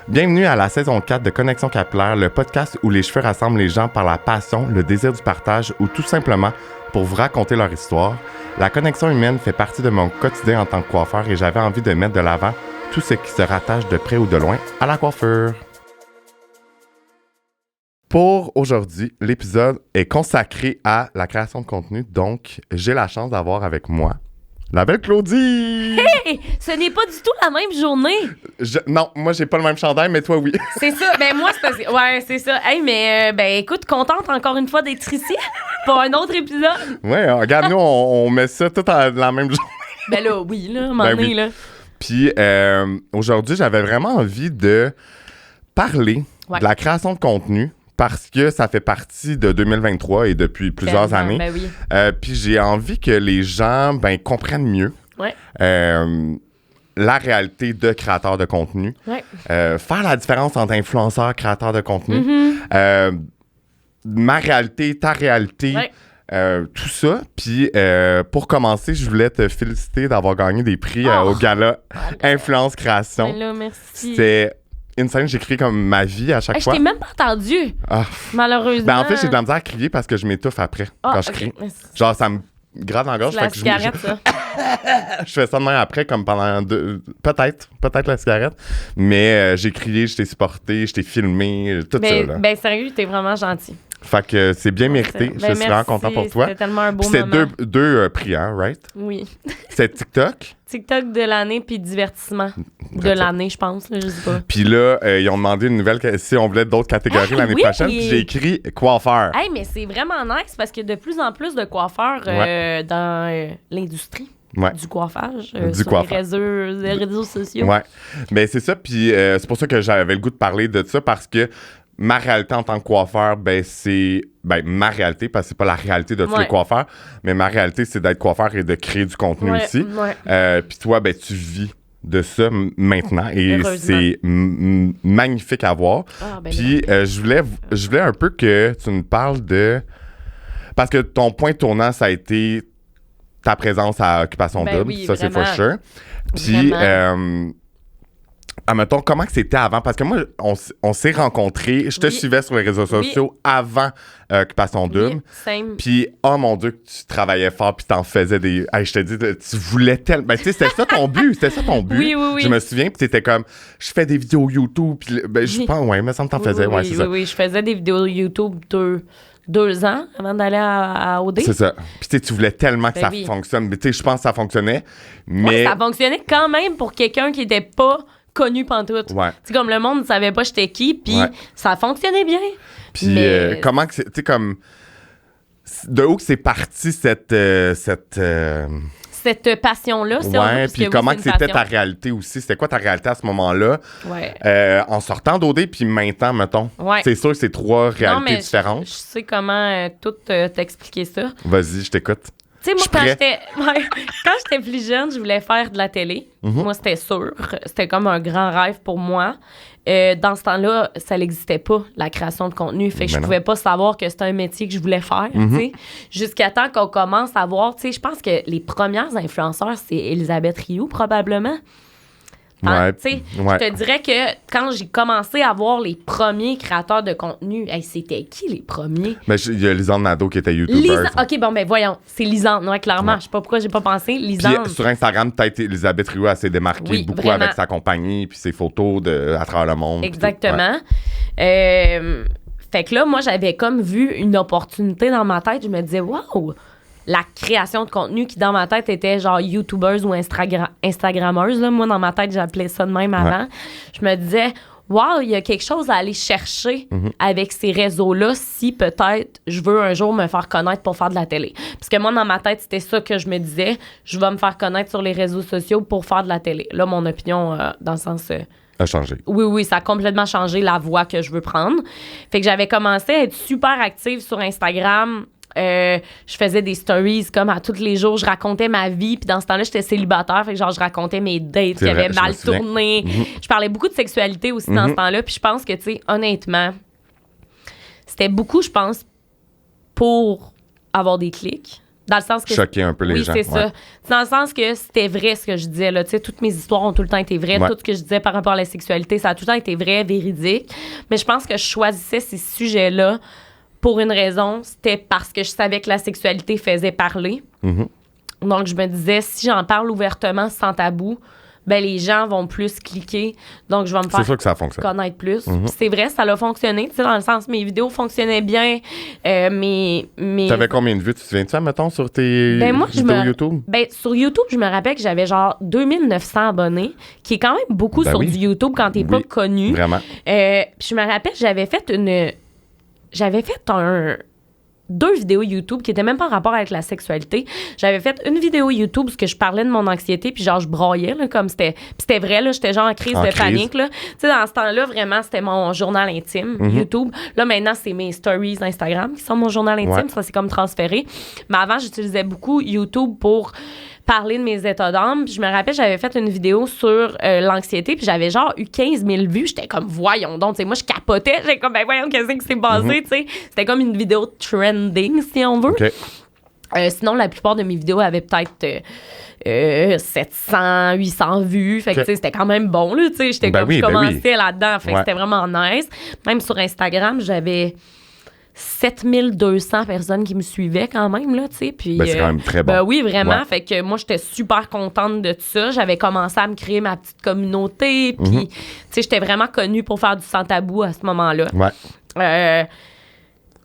Bienvenue à la saison 4 de Connexion Capillaire, le podcast où les cheveux rassemblent les gens par la passion, le désir du partage ou tout simplement pour vous raconter leur histoire. La connexion humaine fait partie de mon quotidien en tant que coiffeur et j'avais envie de mettre de l'avant tout ce qui se rattache de près ou de loin à la coiffure. Pour aujourd'hui, l'épisode est consacré à la création de contenu, donc j'ai la chance d'avoir avec moi la belle Claudie! Hey! Ce n'est pas du tout la même journée. Non, moi, j'ai pas le même chandail, mais toi, oui. C'est ça. Ben, moi, c'est parce que... Ouais, c'est ça. Hey, mais, écoute, contente encore une fois d'être ici pour un autre épisode. Ouais, regarde, nous, on met ça tout à la même journée. Ben là, oui, là, à un moment donné, là. Puis, aujourd'hui, j'avais vraiment envie de parler de la création de contenu parce que ça fait partie de 2023 et depuis plusieurs années. Ben oui. Puis, j'ai envie que les gens comprennent mieux la réalité de créateur de contenu. Ouais. Faire la différence entre influenceur et créateur de contenu. Ma réalité, ta réalité. Ouais. Tout ça. Puis, pour commencer, je voulais te féliciter d'avoir gagné des prix au gala Influence Création. Ben là, merci. C'était une scène, j'écris comme ma vie à chaque fois. Je t'ai même pas entendu, malheureusement. Ben, en fait, j'ai de la misère à crier parce que je m'étouffe après quand je crie. Genre, ça me gratte dans la gorge. C'est la cigarette, ça. Je fais ça de même après, comme pendant peut-être la cigarette. Mais j'ai crié, je t'ai supporté, je t'ai filmé, tout ça. Là. Ben, sérieux, t'es vraiment gentil. Fait que c'est bien mérité. Je suis vraiment content pour toi. C'était tellement un beau C'était moment. deux prix, hein, right? Oui. C'était TikTok. TikTok de l'année puis divertissement de l'année, je pense. Là, je sais pas. Puis là, ils ont demandé une nouvelle... Si on voulait d'autres catégories l'année prochaine, puis j'ai écrit coiffeur. Hey, mais c'est vraiment nice parce que de plus en plus de coiffeurs dans l'industrie du coiffage, sur les réseaux sociaux. Ouais. Mais c'est ça, puis c'est pour ça que j'avais le goût de parler de ça parce que ma réalité en tant que coiffeur, c'est ma réalité, parce que c'est pas la réalité de tous les coiffeurs, mais ma réalité, c'est d'être coiffeur et de créer du contenu aussi. Puis toi, tu vis de ça maintenant et c'est magnifique à voir. Puis je voulais un peu que tu nous parles de... Parce que ton point tournant, ça a été ta présence à Occupation Double, ça c'est for sure. Puis... admettons, comment que c'était avant? Parce que moi, on s'est rencontrés. Je te suivais sur les réseaux sociaux avant Occupation Double. Puis, oh mon Dieu, que tu travaillais fort puis t'en faisais des... Hey, je te dis, tu voulais tellement... tu sais, c'était ça ton but. C'était ça ton but. Oui. Je me souviens, puis t'étais comme, je fais des vidéos YouTube. Puis, je pense, mais ça me t'en faisais. C'est ça. Oui, je faisais des vidéos YouTube 2 ans avant d'aller à OD. C'est ça. Puis tu voulais tellement que ça fonctionne. Mais tu sais, je pense que ça fonctionnait. Mais... ça fonctionnait quand même pour quelqu'un qui était pas connu pantoute. Ouais. Tu sais, comme le monde ne savait pas j'étais qui, puis ça fonctionnait bien. Puis comment que c'est... Tu sais, comme... De où que c'est parti cette passion-là, si puis comment que c'était ta réalité aussi? C'était quoi ta réalité à ce moment-là? En sortant d'OD, puis maintenant, mettons. C'est sûr que c'est 3 réalités différentes. Je sais comment tout t'expliquer ça. Vas-y, je t'écoute. Tu sais, moi, quand j'étais plus jeune, je voulais faire de la télé. Moi, c'était sûr. C'était comme un grand rêve pour moi. Dans ce temps-là, ça n'existait pas, la création de contenu. Fait que je pouvais pas savoir que c'était un métier que je voulais faire, tu sais. Jusqu'à temps qu'on commence à voir, tu sais, je pense que les premières influenceurs, c'est Elisabeth Rioux, probablement. Je te dirais que quand j'ai commencé à voir les premiers créateurs de contenu, c'était qui les premiers? Il y a Lisande Nadeau qui était YouTuber. OK, voyons. C'est Lisande, clairement. Je sais pas pourquoi j'ai pas pensé. Lisande. Puis sur Instagram, peut-être Elisabeth Rioux, elle s'est démarquée beaucoup vraiment avec sa compagnie puis ses photos à travers le monde. Exactement. Fait que là, moi, j'avais comme vu une opportunité dans ma tête. Je me disais, wow! La création de contenu qui, dans ma tête, était genre YouTubers ou Instagrammeuses. Là. Moi, dans ma tête, j'appelais ça de même avant. Je me disais, wow, il y a quelque chose à aller chercher avec ces réseaux-là si peut-être je veux un jour me faire connaître pour faire de la télé. Parce que moi, dans ma tête, c'était ça que je me disais. Je vais me faire connaître sur les réseaux sociaux pour faire de la télé. Là, mon opinion, dans le sens... a changé. Oui, ça a complètement changé la voie que je veux prendre. Fait que j'avais commencé à être super active sur Instagram. Je faisais des stories comme à tous les jours, je racontais ma vie, puis dans ce temps-là, j'étais célibataire, fait que genre je racontais mes dates qui avaient mal tourné. Je parlais beaucoup de sexualité aussi dans ce temps-là, puis je pense que, tu sais, honnêtement, c'était beaucoup, je pense, pour avoir des clics. Dans le sens que... Choquer un peu les gens. Oui, c'est ça. Dans le sens que c'était vrai ce que je disais, là. Tu sais, toutes mes histoires ont tout le temps été vraies. Tout ce que je disais par rapport à la sexualité, ça a tout le temps été vrai, véridique. Mais je pense que je choisissais ces sujets-là pour une raison. C'était parce que je savais que la sexualité faisait parler. Donc, je me disais, si j'en parle ouvertement, sans tabou, ben les gens vont plus cliquer. Donc, je vais me faire sûr que ça fonctionne. Connaître plus. C'est vrai, ça a fonctionné. Tu sais, dans le sens, mes vidéos fonctionnaient bien. T'avais combien de vues? Tu te souviens-tu, mettons, sur tes vidéos YouTube? Ben, sur YouTube, je me rappelle que j'avais genre 2900 abonnés, qui est quand même beaucoup sur du YouTube quand t'es pas connu. Vraiment. Puis je me rappelle, j'avais fait 2 vidéos YouTube qui étaient même pas en rapport avec la sexualité. J'avais fait une vidéo YouTube où je parlais de mon anxiété, puis genre, je braillais, là, comme c'était... Puis c'était vrai, là, j'étais genre en crise de panique, là. Tu sais, dans ce temps-là, vraiment, c'était mon journal intime, YouTube. Là, maintenant, c'est mes stories Instagram qui sont mon journal intime. Ça, c'est comme transféré. Mais avant, j'utilisais beaucoup YouTube pour parler de mes états d'âme. Puis je me rappelle, j'avais fait une vidéo sur l'anxiété, puis j'avais genre eu 15 000 vues. J'étais comme, voyons donc, tu sais, moi, je capotais. J'étais comme, ben voyons, qu'est-ce qui s'est passé, tu sais. C'était comme une vidéo trending, si on veut. Sinon, la plupart de mes vidéos avaient peut-être 700, 800 vues. Fait que, tu sais, c'était quand même bon, là, tu sais. J'étais je commençais là-dedans. Fait que c'était vraiment nice. Même sur Instagram, j'avais 7200 personnes qui me suivaient quand même, là, tu sais. Puis, c'est quand même très bon. Oui, vraiment. Fait que moi, j'étais super contente de ça. J'avais commencé à me créer ma petite communauté. Puis, tu sais, j'étais vraiment connue pour faire du sans-tabou à ce moment-là.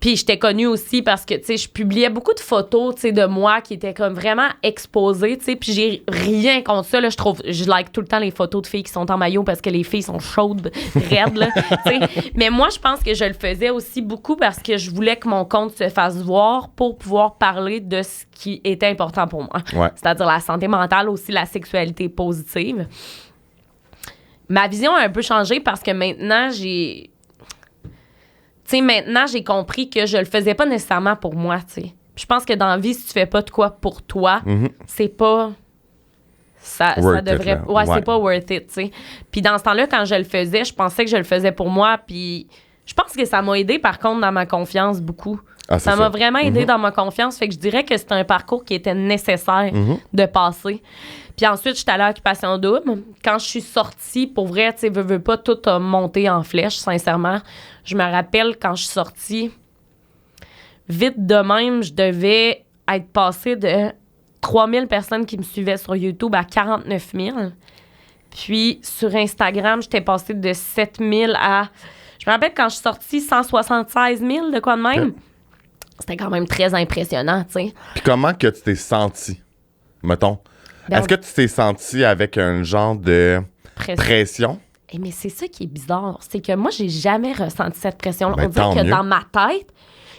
Puis j'étais connue aussi parce que, tu sais, je publiais beaucoup de photos, tu sais, de moi qui étaient comme vraiment exposées, tu sais. Puis j'ai rien contre ça, là. Je like tout le temps les photos de filles qui sont en maillot parce que les filles sont chaudes, raides, là, tu sais. Mais moi, je pense que je le faisais aussi beaucoup parce que je voulais que mon compte se fasse voir pour pouvoir parler de ce qui était important pour moi. C'est-à-dire la santé mentale, aussi la sexualité positive. Ma vision a un peu changé parce que maintenant, maintenant, j'ai compris que je le faisais pas nécessairement pour moi, tu sais. Je pense que dans la vie, si tu fais pas de quoi pour toi, c'est pas... Ça devrait... c'est pas worth it, tu sais. Puis dans ce temps-là, quand je le faisais, je pensais que je le faisais pour moi, puis je pense que ça m'a aidé, par contre, dans ma confiance, beaucoup. Ça m'a vraiment aidé dans ma confiance, fait que je dirais que c'était un parcours qui était nécessaire de passer. Puis ensuite, j'étais allée à Occupation Double. Quand je suis sortie, pour vrai, tu sais, veux pas, tout a monté en flèche, sincèrement. Je me rappelle, quand je suis sortie, vite de même, je devais être passée de 3000 personnes qui me suivaient sur YouTube à 49 000. Puis sur Instagram, j'étais passée de 7 000 à... Je me rappelle, quand je suis sortie, 176 000, de quoi de même. C'était quand même très impressionnant, tu sais. Puis comment que tu t'es sentie, mettons? Est-ce que tu t'es sentie avec un genre de pression? Mais c'est ça qui est bizarre. C'est que moi, j'ai jamais ressenti cette pression-là. On dirait que dans ma tête,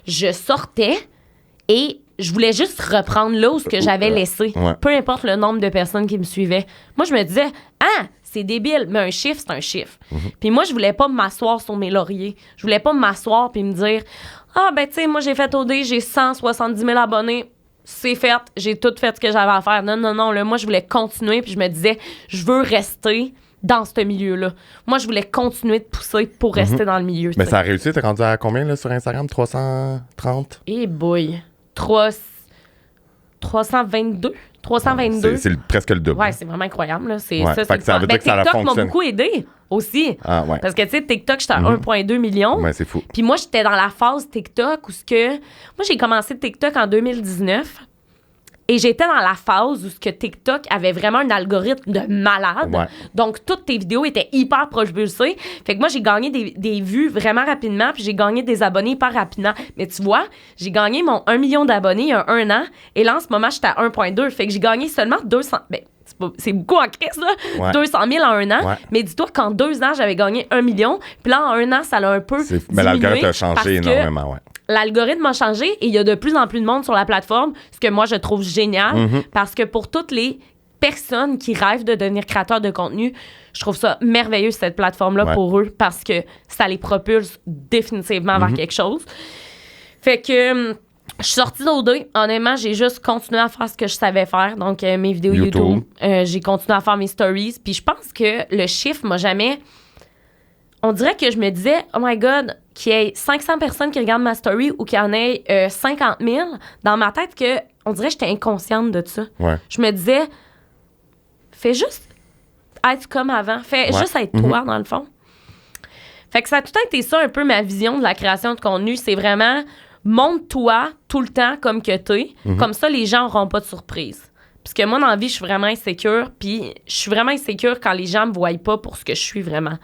je sortais et je voulais juste reprendre là où ce que j'avais laissé. Peu importe le nombre de personnes qui me suivaient. Moi, je me disais, c'est débile, mais un chiffre, c'est un chiffre. Puis moi, je voulais pas m'asseoir sur mes lauriers. Je voulais pas m'asseoir puis me dire, ben tu sais, moi, j'ai fait OD, j'ai 170 000 abonnés. C'est fait, j'ai tout fait ce que j'avais à faire. Non, là, moi, je voulais continuer, puis je me disais, je veux rester dans ce milieu-là. Moi, je voulais continuer de pousser pour rester dans le milieu. Mais ça a réussi, t'es rendu à combien, là, sur Instagram? 330? Eh boy! 322? 322. C'est presque le double. Ouais, c'est vraiment incroyable, là. Ça veut dire que ça TikTok m'a beaucoup aidé aussi. Parce que, tu sais, TikTok, j'étais à 1,2 million. Ouais, c'est fou. Puis moi, j'étais dans la phase TikTok où moi, j'ai commencé TikTok en 2019. Et j'étais dans la phase où TikTok avait vraiment un algorithme de malade. Donc, toutes tes vidéos étaient hyper propulsées. Fait que moi, j'ai gagné des vues vraiment rapidement, puis j'ai gagné des abonnés hyper rapidement. Mais tu vois, j'ai gagné mon 1 million d'abonnés il y a 1 an. Et là, en ce moment, j'étais à 1,2. Fait que j'ai gagné seulement 200... c'est beaucoup en crise, là. 200 000 en 1 an. Mais dis-toi qu'en 2 ans, j'avais gagné 1 million. Puis là, en 1 an, ça l'a un peu diminué. Mais l'algorithme a changé énormément, L'algorithme a changé et il y a de plus en plus de monde sur la plateforme, ce que moi, je trouve génial, parce que pour toutes les personnes qui rêvent de devenir créateurs de contenu, je trouve ça merveilleux, cette plateforme-là, pour eux, parce que ça les propulse définitivement vers quelque chose. Fait que... je suis sortie d'OD. Honnêtement, j'ai juste continué à faire ce que je savais faire. Donc, mes vidéos YouTube. J'ai continué à faire mes stories. Puis je pense que le chiffre m'a jamais... On dirait que je me disais, oh my God, qu'il y ait 500 personnes qui regardent ma story ou qu'il y en ait 50 000. Dans ma tête, on dirait que j'étais inconsciente de ça. Ouais. Je me disais, fais juste être comme avant. Fais juste être toi, dans le fond. Fait que ça a tout été ça, un peu ma vision de la création de contenu. C'est vraiment, montre-toi tout le temps comme que t'es. Comme ça, les gens n'auront pas de surprise. Parce que moi, dans la vie, je suis vraiment insécure. Puis je suis vraiment insécure quand les gens me voient pas pour ce que je suis vraiment.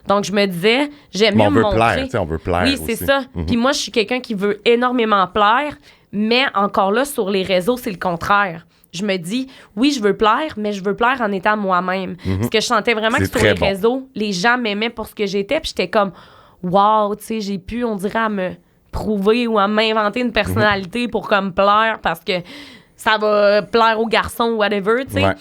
Donc, je me disais, j'aime mieux me montrer. Plaire, tu sais, on veut plaire oui, aussi. c'est ça. Puis moi, je suis quelqu'un qui veut énormément plaire. Mais encore là, sur les réseaux, c'est le contraire. Je me dis, oui, je veux plaire, mais je veux plaire en étant moi-même. Parce que je sentais vraiment que sur les réseaux, les gens m'aimaient pour ce que j'étais. Puis j'étais comme, wow, tu sais, j'ai pu, on dirait, à me prouver ou à m'inventer une personnalité pour comme plaire parce que ça va plaire aux garçons ou whatever, tu sais. Ouais.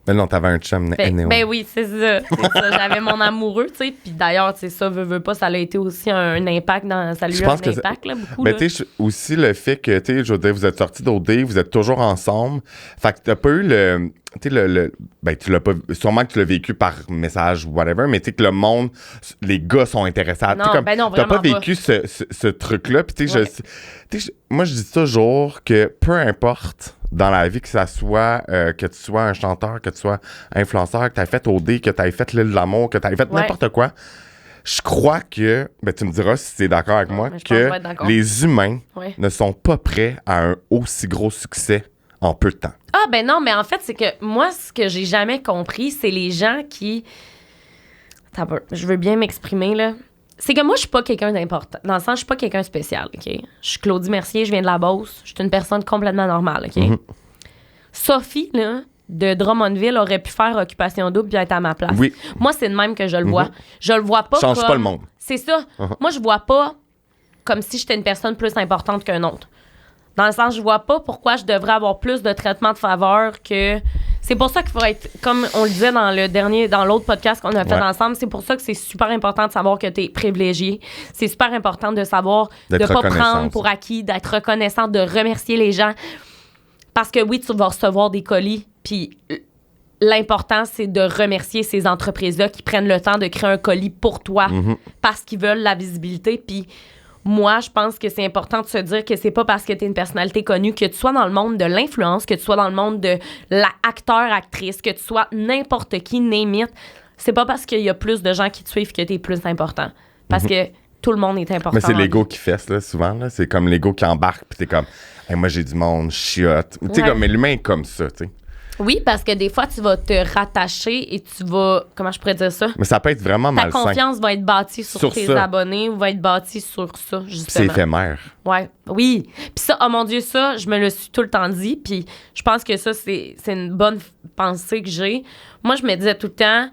Mais non, t'avais un chum. Ben oui, c'est ça. J'avais mon amoureux, tu sais. Puis d'ailleurs, tu sais, ça, veut pas, ça a été aussi un impact dans... Ça lui a eu un impact, là, beaucoup. Mais tu sais, aussi le fait que, tu sais, je veux dire, vous êtes sortis d'OD, vous êtes toujours ensemble. Fait que t'as pas eu le... Tu sais, ben, tu l'as pas... Sûrement que tu l'as vécu par message ou whatever, mais tu sais que le monde, les gars sont intéressés à... Non, comme, ben non, t'as vraiment pas vécu ce truc-là. Puis tu sais, moi, je dis toujours que peu importe dans la vie, que ça soit que tu sois un chanteur, que tu sois influenceur, que tu aies fait OD, que tu aies fait l'île de l'amour, que tu aies fait n'importe quoi, je crois que, ben tu me diras si tu es d'accord avec moi, que les humains ne sont pas prêts à un aussi gros succès en peu de temps. Ah ben non, mais en fait, c'est que moi, ce que j'ai jamais compris, c'est les gens qui... Attends, je veux bien m'exprimer, là. C'est que moi, je suis pas quelqu'un d'important. Dans le sens, je suis pas quelqu'un de spécial, OK? Je suis Claudie Mercier, je viens de la Beauce. Je suis une personne complètement normale, OK? Sophie, là, de Drummondville, aurait pu faire Occupation Double puis être à ma place. Oui. Moi, c'est de même que je le vois. Je le vois pas Change comme... pas le monde. C'est ça. Moi, je vois pas comme si j'étais une personne plus importante qu'un autre. Dans le sens, je vois pas pourquoi je devrais avoir plus de traitement de faveur que... C'est pour ça qu'il faut être, comme on le disait dans l'autre podcast qu'on a fait ensemble, c'est pour ça que c'est super important de savoir que tu es privilégié. C'est super important de savoir de ne pas prendre pour acquis, d'être reconnaissant, de remercier les gens. Parce que oui, tu vas recevoir des colis, puis l'important, c'est de remercier ces entreprises-là qui prennent le temps de créer un colis pour toi parce qu'ils veulent la visibilité, puis... Moi, je pense que c'est important de se dire que c'est pas parce que tu es une personnalité connue, que tu sois dans le monde de l'influence, que tu sois dans le monde de l'acteur, actrice, que tu sois n'importe qui, name it. C'est pas parce qu'il y a plus de gens qui te suivent que tu es plus important. Parce que tout le monde est important. Mais c'est l'ego qui fesse, là, souvent. Là. C'est comme l'ego qui embarque, puis t'es comme, hey, moi, j'ai du monde, chiotte. Tu sais, mais l'humain est comme ça, tu sais. Oui, parce que des fois, tu vas te rattacher et tu vas... Comment je pourrais dire ça? Mais ça peut être vraiment malsain. Ta confiance va être bâtie sur tes abonnés ou va être bâtie sur ça, justement. C'est éphémère. Ouais, oui. Puis ça, oh mon Dieu, ça, je me le suis tout le temps dit. Puis je pense que ça, c'est une bonne pensée que j'ai. Moi, je me disais tout le temps,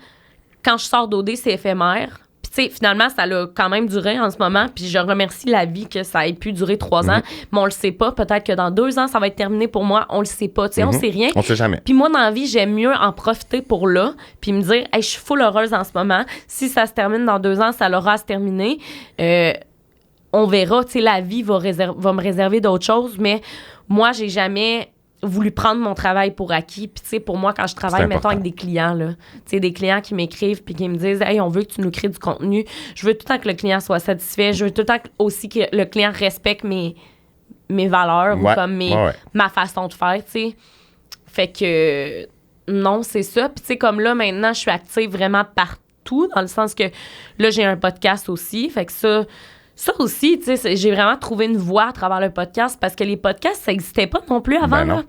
quand je sors d'OD, c'est éphémère. Puis tu sais, finalement, ça a quand même duré en ce moment. Puis je remercie la vie que ça ait pu durer 3 ans. Mais on le sait pas. Peut-être que dans 2 ans, ça va être terminé pour moi. On le sait pas. Tu sais, on sait rien. On sait jamais. Puis moi, dans la vie, j'aime mieux en profiter pour là. Puis me dire, hey, je suis full heureuse en ce moment. Si ça se termine dans 2 ans, ça l'aura à se terminer. On verra. Tu sais, la vie va me réserver d'autres choses. Mais moi, j'ai jamais voulu prendre mon travail pour acquis. Puis, tu sais, pour moi, quand je travaille, mettons, avec des clients, là, tu sais, des clients qui m'écrivent puis qui me disent, hey, on veut que tu nous crées du contenu. Je veux tout le temps que le client soit satisfait. Je veux tout le temps aussi que le client respecte mes valeurs ou comme ma façon de faire, tu sais. Fait que, non, c'est ça. Puis, tu sais, comme là, maintenant, je suis active vraiment partout, dans le sens que là, j'ai un podcast aussi. Fait que ça aussi, tu sais, j'ai vraiment trouvé une voie à travers le podcast parce que les podcasts, ça n'existait pas non plus avant. Là.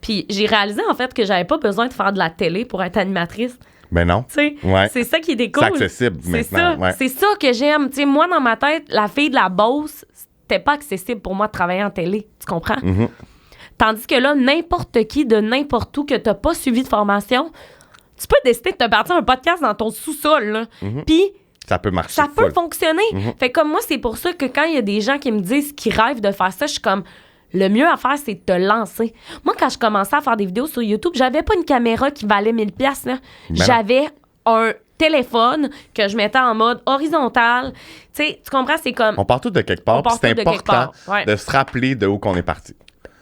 Puis j'ai réalisé, en fait, que j'avais pas besoin de faire de la télé pour être animatrice. Ben non. Tu sais, c'est ça qui est cool. C'est accessible maintenant. C'est ça que j'aime. Tu sais, moi, dans ma tête, la fille de la Beauce, c'était pas accessible pour moi de travailler en télé. Tu comprends? Tandis que là, n'importe qui, de n'importe où, que t'as pas suivi de formation, tu peux décider de te partir un podcast dans ton sous-sol, là. Puis... Ça peut marcher. Ça peut fonctionner. Fait comme moi, c'est pour ça que quand il y a des gens qui me disent qu'ils rêvent de faire ça, je suis comme, le mieux à faire, c'est de te lancer. Moi, quand je commençais à faire des vidéos sur YouTube, j'avais pas une caméra qui valait 1000$, là. J'avais un téléphone que je mettais en mode horizontal. Tu sais, tu comprends? C'est comme... On part tous de quelque part, puis c'est important de se rappeler de où qu'on est parti.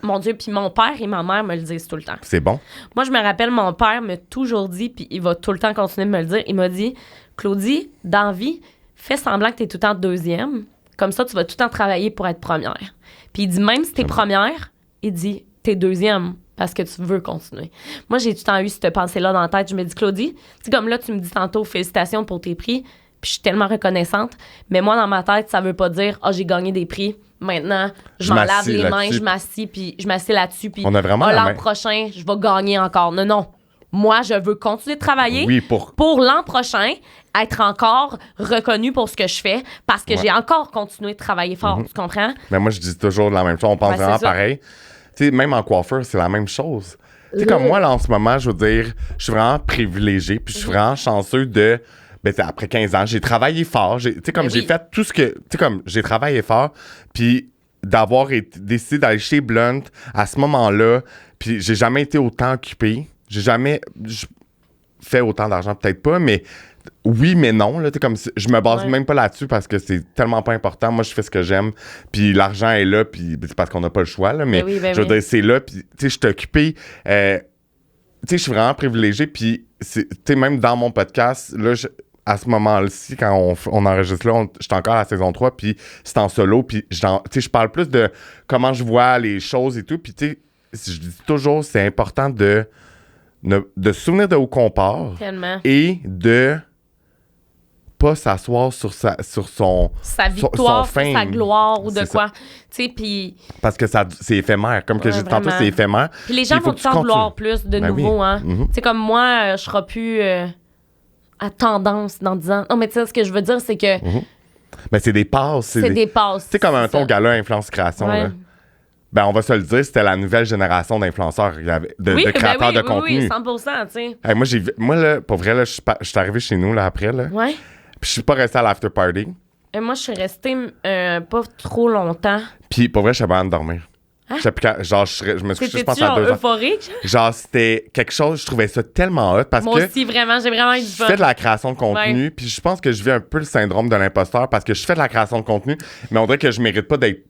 Mon Dieu, puis mon père et ma mère me le disent tout le temps. C'est bon. Moi, je me rappelle, mon père m'a toujours dit, puis il va tout le temps continuer de me le dire, il m'a dit, Claudie, dans la vie, fais semblant que t'es tout le temps deuxième, comme ça, tu vas tout le temps travailler pour être première. Puis il dit, même si t'es première, il dit, t'es deuxième parce que tu veux continuer. Moi, j'ai tout le temps eu cette pensée-là dans la tête. Je me dis, Claudie, c'est comme là, tu me dis tantôt, félicitations pour tes prix, puis je suis tellement reconnaissante. Mais moi, dans ma tête, ça veut pas dire, j'ai gagné des prix. Maintenant, je m'en lave les mains, je m'assieds là-dessus, puis l'an prochain, je vais gagner encore. Non. Moi, je veux continuer de travailler pour l'an prochain, être encore reconnue pour ce que je fais, parce que j'ai encore continué de travailler fort. Tu comprends? Mais moi, je dis toujours la même chose. On pense vraiment pareil. Tu sais, même en coiffeur, c'est la même chose. Tu sais, comme moi, là, en ce moment, je veux dire, je suis vraiment privilégié, puis je suis vraiment chanceux de... Ben, après 15 ans, j'ai travaillé fort. Tu sais, comme j'ai fait tout ce que... Tu sais, comme j'ai travaillé fort, puis d'avoir décidé d'aller chez Blunt à ce moment-là, puis j'ai jamais été autant occupé. J'ai jamais fait autant d'argent, peut-être pas, mais oui, mais non. Là, comme je me base même pas là-dessus parce que c'est tellement pas important. Moi, je fais ce que j'aime, puis l'argent est là, puis c'est parce qu'on n'a pas le choix, là, mais je veux dire, c'est là, puis tu sais, je suis occupé. Tu sais, je suis vraiment privilégié, puis tu sais, même dans mon podcast, là, à ce moment-ci, quand on enregistre là, j'étais encore à la saison 3, puis c'est en solo, puis tu sais, je parle plus de comment je vois les choses et tout, puis tu sais, je dis toujours, c'est important de se souvenir de où qu'on part et de pas s'asseoir sur sa victoire, sur sa gloire ou de quoi. Tu sais, puis... Parce que c'est éphémère. Comme que j'ai dit tantôt, c'est éphémère. Puis les gens vont tout le temps vouloir plus de nouveau. Hein? Tu sais, comme moi, je serai plus à tendance dans 10 ans. Non, mais tu sais, ce que je veux dire, c'est que... Mais c'est des passes. C'est des passes. Tu sais, comme un ton gala Influence Création, là. Ben, on va se le dire, c'était la nouvelle génération d'influenceurs, de créateurs de contenu. Oui, 100%, tu sais. Moi, là, pour vrai, là, je suis arrivé chez nous, là, après, là. Ouais. Puis je suis pas resté à l'after party. Moi, je suis restée pas trop longtemps. Puis pour vrai, je suis pas de dormir. Hein? Genre, je me suis couché, je pense, à 2 heures. Euphorique? Genre, c'était quelque chose, je trouvais ça tellement hot parce que... Moi aussi, vraiment, j'ai vraiment eu du fun. Je fais de la création de contenu, puis je pense que je vis un peu le syndrome de l'imposteur parce que je fais de la création de contenu, mais on dirait que je mérite pas d'être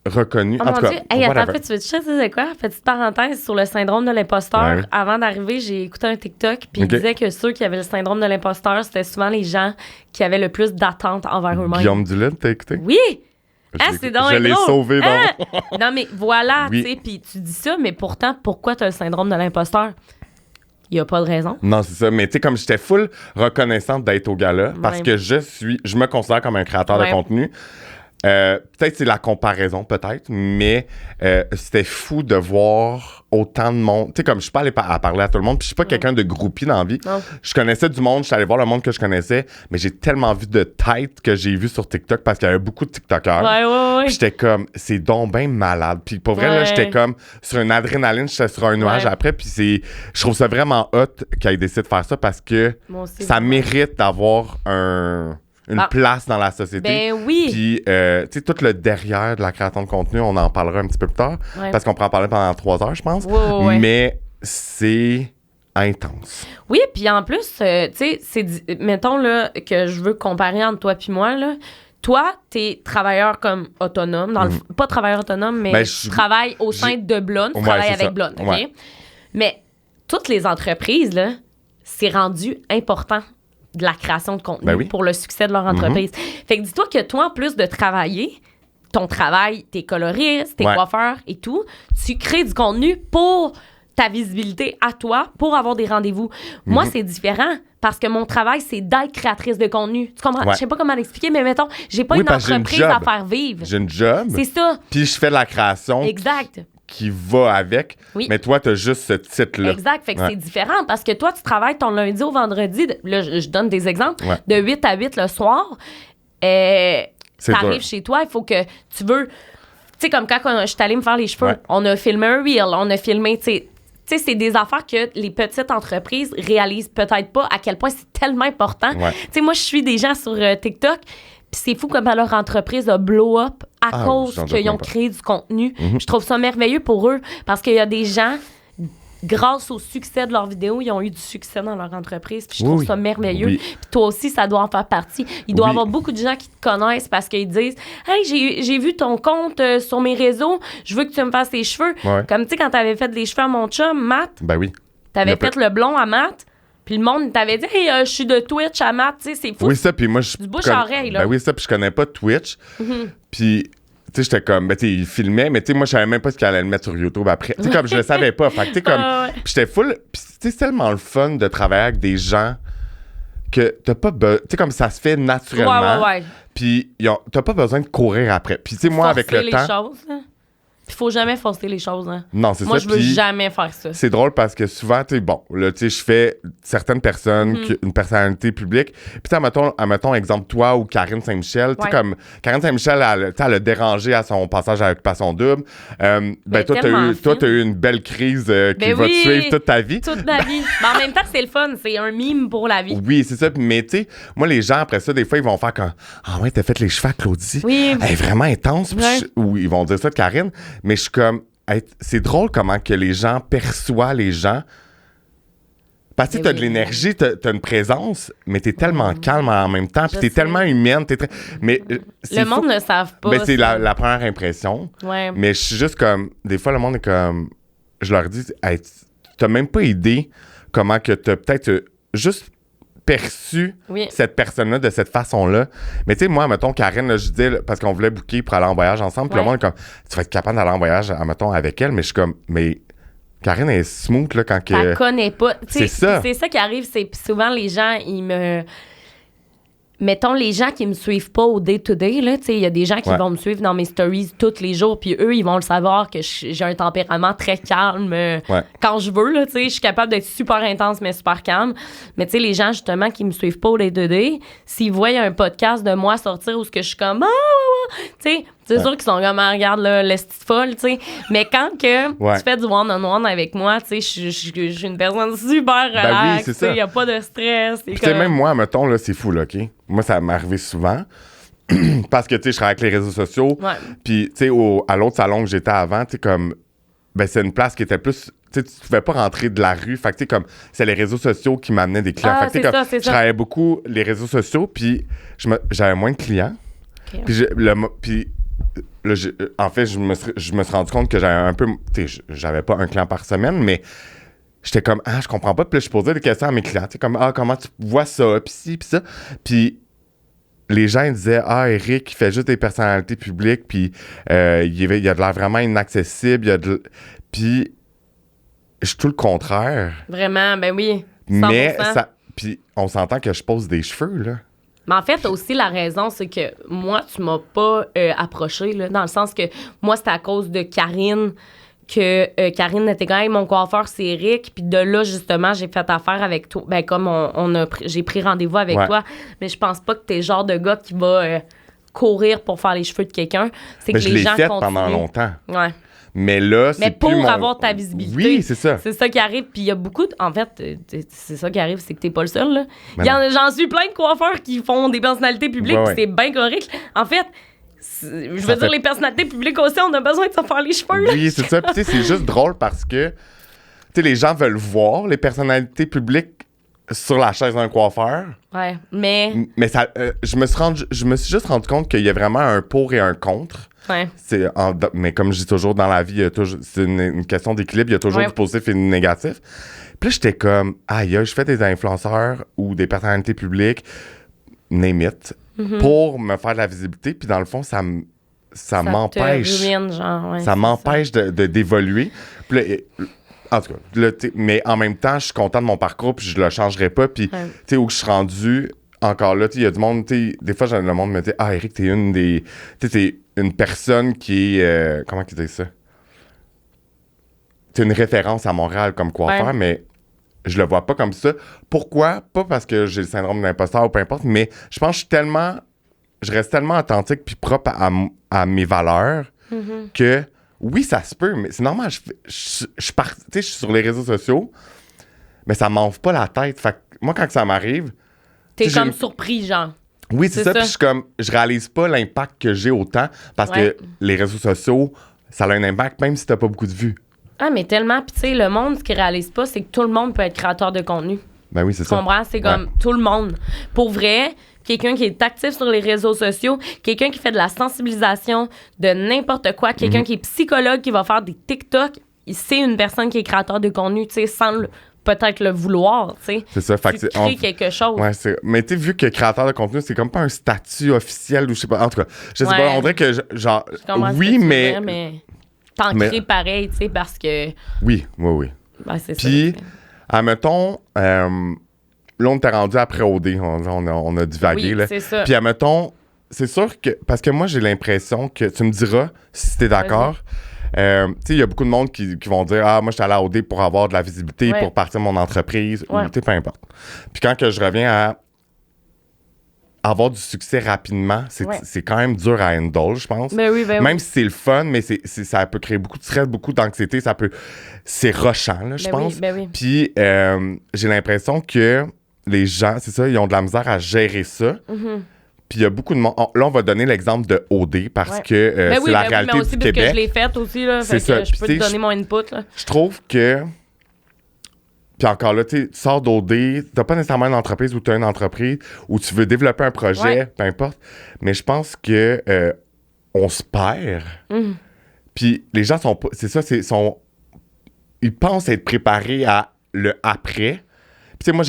reconnu. Oh en tout cas, hey, attends, tu veux te c'est quoi? Petite parenthèse sur le syndrome de l'imposteur. Ouais. Avant d'arriver, j'ai écouté un TikTok, puis il disait que ceux qui avaient le syndrome de l'imposteur, c'était souvent les gens qui avaient le plus d'attentes envers eux-mêmes. Guillaume Duluth, t'as écouté? Oui! C'est donc je l'ai sauvé dans... Non, mais voilà, tu sais, puis tu dis ça, mais pourtant, pourquoi t'as le syndrome de l'imposteur? Il n'y a pas de raison. Non, c'est ça. Mais tu sais, comme j'étais full reconnaissante d'être au gala, parce que je me considère comme un créateur de contenu. Peut-être c'est la comparaison, peut-être, mais c'était fou de voir autant de monde. Tu sais, comme je suis pas allé à parler à tout le monde, puis je suis pas quelqu'un de groupie dans la vie. Non. Je connaissais du monde, je suis allé voir le monde que je connaissais, mais j'ai tellement vu de têtes que j'ai vu sur TikTok parce qu'il y avait beaucoup de TikTokers. Ouais. Puis j'étais comme, c'est donc bien malade. Puis pour vrai, là, j'étais comme sur une adrénaline, j'étais sur un nuage après, puis je trouve ça vraiment hot qu'elle ait décidé de faire ça parce que ça mérite d'avoir une place dans la société. Ben oui. Puis, tu sais, tout le derrière de la création de contenu, on en parlera un petit peu plus tard, parce qu'on pourra en parler pendant 3 heures, je pense. Ouais. Mais c'est intense. Oui, puis en plus, tu sais, mettons là, que je veux comparer entre toi puis moi, là. Toi, t'es travailleur comme autonome, pas travailleur autonome, mais tu travailles au sein de Blonde, tu travailles avec Blonde, OK? Ouais. Mais toutes les entreprises, là, c'est rendu important de la création de contenu pour le succès de leur entreprise. Fait que dis-toi que toi, en plus de travailler, ton travail, t'es coloriste, t'es coiffeur et tout, tu crées du contenu pour ta visibilité à toi, pour avoir des rendez-vous. Moi, c'est différent parce que mon travail, c'est d'être créatrice de contenu. Tu comprends? Je sais pas comment l'expliquer, mais mettons, j'ai pas une entreprise à faire vivre. J'ai une job. C'est ça. Puis je fais de la création. Exact. Qui va avec, mais toi, t'as juste ce titre-là. Exact, fait que c'est différent parce que toi, tu travailles ton lundi au vendredi, là, je donne des exemples, de 8 à 8 le soir, t'arrives chez toi, il faut que tu veux, tu sais, comme quand je suis allée me faire les cheveux, on a filmé un reel, on a filmé, tu sais, c'est des affaires que les petites entreprises réalisent peut-être pas à quel point c'est tellement important. Tu sais, moi, je suis des gens sur TikTok, puis c'est fou comment leur entreprise a blow up à cause qu'ils ont créé du contenu. Je trouve ça merveilleux pour eux parce qu'il y a des gens, grâce au succès de leurs vidéos, ils ont eu du succès dans leur entreprise. Puis je trouve ça merveilleux. Puis toi aussi, ça doit en faire partie. Il doit y avoir beaucoup de gens qui te connaissent parce qu'ils disent « Hey, j'ai vu ton compte sur mes réseaux. Je veux que tu me fasses tes cheveux. Comme tu sais, quand t'avais fait les cheveux à mon chum, Matt. Ben oui. T'avais fait le blond à Matt. Puis le monde t'avait dit, hey, je suis de Twitch à Matt, tu sais, c'est fou. Oui, ça, puis moi, je. Du bouche à oreille, là. Ben oui, ça, puis je connais pas Twitch. Puis, tu sais, j'étais comme, ben, tu sais, il filmait, mais tu sais, moi, je savais même pas ce qu'il allait le mettre sur YouTube après. Tu sais, comme je le savais pas. Fait que, tu sais, comme, pis j'étais full. Pis, tu sais, c'est tellement le fun de travailler avec des gens que t'as pas tu sais, comme ça se fait naturellement. Puis t'as pas besoin de courir après. Puis, tu sais, moi, avec le temps. Choses, hein? Il faut jamais forcer les choses. Hein. Non, c'est ça. Moi, je veux jamais faire ça. C'est drôle parce que souvent, tu sais, bon, là, tu sais, je fais certaines personnes, une personnalité publique. Puis, tu sais, admettons, exemple, toi ou Karine Saint-Michel. Tu sais, comme Karine Saint-Michel, elle a dérangé à son passage à l'Occupation Double. Ben, toi, t'as eu une belle crise qui va te suivre toute ta vie. Toute ta vie. Mais en même temps, c'est le fun. C'est un mime pour la vie. Oui, c'est ça. Mais, tu sais, moi, les gens, après ça, des fois, ils vont faire comme ah ouais, t'as fait les cheveux à Claudie. Oui. Elle est vraiment intense. Ou ils vont dire ça de Karine. Mais je suis comme, c'est drôle comment que les gens perçoient les gens. Parce que t'as de l'énergie, t'as une présence, mais t'es tellement calme en même temps, puis t'es tellement humaine. Mais le monde ne le savent pas. Ben, c'est la première impression. Ouais. Mais je suis juste comme, des fois, le monde est comme, je leur dis, hey, t'as même pas idée comment que t'as peut-être juste perçu cette personne-là de cette façon-là. Mais tu sais, moi, mettons, Karine, là, je dis, parce qu'on voulait booker pour aller en voyage ensemble, puis le monde est comme, tu vas être capable d'aller en voyage, mettons, avec elle, mais je suis comme, mais Karine est smooth, là, quand que... Elle connaît pas. C'est ça. C'est ça qui arrive, c'est souvent les gens, ils me... Mettons, les gens qui me suivent pas au day-to-day, là, tu sais, il y a des gens qui vont me suivre dans mes stories tous les jours, puis eux, ils vont le savoir que j'ai un tempérament très calme quand je veux, là, tu sais, je suis capable d'être super intense, mais super calme. Mais tu sais, les gens, justement, qui me suivent pas au day-to-day, s'ils voient un podcast de moi sortir où je suis comme tu sais, c'est sûr qu'ils sont comme regarde là, l'esti folle, tu sais. Mais quand que tu fais du one-on-one avec moi, tu sais, je suis une personne super relax, tu sais, il y a pas de stress. Tu sais, même moi, mettons, là, c'est fou, là, OK? Moi, ça m'est arrivé souvent. Parce que, tu sais, je travaille avec les réseaux sociaux. Puis, tu sais, à l'autre salon que j'étais avant, tu sais, comme, ben, c'est une place qui était plus... Tu sais, tu pouvais pas rentrer de la rue. Fait que, tu sais, comme, c'est les réseaux sociaux qui m'amenaient des clients. Fait que, tu sais, comme, je travaillais beaucoup les réseaux sociaux, puis j'avais moins de clients. Okay. Puis, en fait, je me suis rendu compte que j'avais un peu... Tu sais, j'avais pas un client par semaine, mais j'étais comme, je comprends pas. Puis là, je posais des questions à mes clients. Tu sais, comme, comment tu vois ça, puis ci, puis ça. Puis les gens ils disaient, Eric, il fait juste des personnalités publiques, puis il a de l'air vraiment inaccessible. Puis je suis tout le contraire. Vraiment, ben oui. 100%. Mais puis on s'entend que je pose des cheveux, là. Mais en fait, aussi, la raison, c'est que moi, tu m'as pas approché, là, dans le sens que moi, c'était à cause de Karine que Karine était quand même mon coiffeur, c'est Eric. Puis de là, justement, j'ai fait affaire avec toi. Ben, comme j'ai pris rendez-vous avec toi. Mais je pense pas que t'es le genre de gars qui va courir pour faire les cheveux de quelqu'un. C'est que les gens continuent. Je l'ai fait pendant longtemps. Ouais. Mais là, c'est pour avoir ta visibilité. Oui, c'est ça. C'est ça qui arrive. Puis il y a beaucoup En fait, c'est ça qui arrive, c'est que t'es pas le seul, là. J'en suis plein de coiffeurs qui font des personnalités publiques, puis c'est bien correct. En fait, je veux dire, les personnalités publiques aussi, on a besoin de se faire les cheveux, là. Oui, c'est ça. Puis tu sais, c'est juste drôle parce que, tu sais, les gens veulent voir les personnalités publiques sur la chaise d'un coiffeur. Ouais, mais ça, je me suis juste rendu compte qu'il y a vraiment un pour et un contre. Ouais. Mais comme je dis toujours, dans la vie, c'est une question d'équilibre. Il y a toujours du positif et du négatif. Puis là, j'étais comme, je fais des influenceurs ou des personnalités publiques, name it, pour me faire de la visibilité. Puis dans le fond, ça m'empêche. Ça m'empêche d'évoluer. Puis là, en tout cas, là, mais en même temps, je suis content de mon parcours, puis je le changerai pas. Puis, tu sais, où je suis rendu, encore là, il y a du monde, des fois, le monde me dit, Eric, t'es une des... t'es une personne qui est... comment ils disent ça? T'es une référence à Montréal comme coiffeur, mais je le vois pas comme ça. Pourquoi? Pas parce que j'ai le syndrome de l'imposteur ou peu importe, mais je pense que je reste tellement authentique puis propre à mes valeurs que... Oui, ça se peut, mais c'est normal. Je suis sur les réseaux sociaux, mais ça m'enfle pas la tête. Fait que moi, quand ça m'arrive... T'es comme surpris, genre. Oui, c'est ça. Puis je réalise pas l'impact que j'ai autant parce que les réseaux sociaux, ça a un impact même si t'as pas beaucoup de vues. Ah, mais tellement. Puis tu sais, le monde, ce qu'il réalise pas, c'est que tout le monde peut être créateur de contenu. Ben oui, c'est ça. Tu comprends? C'est comme tout le monde. Pour vrai... Quelqu'un qui est actif sur les réseaux sociaux, quelqu'un qui fait de la sensibilisation de n'importe quoi, quelqu'un qui est psychologue, qui va faire des TikTok, c'est une personne qui est créateur de contenu, tu sais, sans peut-être le vouloir, tu sais. C'est ça. Fait tu crées quelque chose. Ouais, mais tu sais, vu que créateur de contenu, c'est comme pas un statut officiel ou je sais pas. En tout cas, je sais pas, on dirait que genre. Oui, mais t'en crées pareil, tu sais, parce que. Oui. Ben, c'est puis, admettons, là, on t'est rendu après OD, on a divagué, là. C'est ça. Puis, admettons, c'est sûr que. Parce que moi, j'ai l'impression que. Tu me diras si t'es d'accord. Tu sais, il y a beaucoup de monde qui vont dire moi, je suis allé à OD pour avoir de la visibilité, pour partir mon entreprise, ou tu sais, peu importe. Puis, quand que je reviens à avoir du succès rapidement, c'est quand même dur à handle, je pense. Même si c'est le fun, mais ça peut créer beaucoup de stress, beaucoup d'anxiété, c'est rushant, là, je pense. Puis j'ai l'impression que les gens, c'est ça, ils ont de la misère à gérer ça. Puis il y a beaucoup de monde. Là, on va donner l'exemple de OD parce que c'est la réalité aussi, du Québec. Que je l'ai faite aussi, là, fait que je peux te donner mon input. Là. Je trouve que... Puis encore là, tu sors d'OD, t'as pas nécessairement une entreprise ou t'as une entreprise ou tu veux développer un projet, peu importe. Mais je pense que on se perd. Puis les gens sont pas... C'est ça, ils pensent être préparés à le après. Puis tu sais, moi,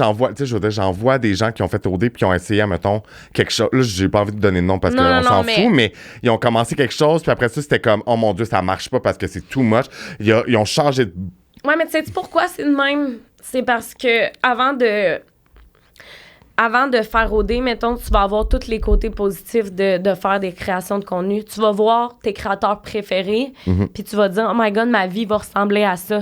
j'en vois des gens qui ont fait OD puis qui ont essayé, mettons, quelque chose. Là, j'ai pas envie de donner de nom parce qu'on s'en fout, mais ils ont commencé quelque chose puis après ça, c'était comme, oh mon Dieu, ça marche pas parce que c'est too much. Ils ont changé de... Ouais, mais tu sais pourquoi c'est de même? C'est parce que avant de faire OD, mettons, tu vas avoir tous les côtés positifs de faire des créations de contenu. Tu vas voir tes créateurs préférés, puis tu vas dire, oh my God, ma vie va ressembler à ça.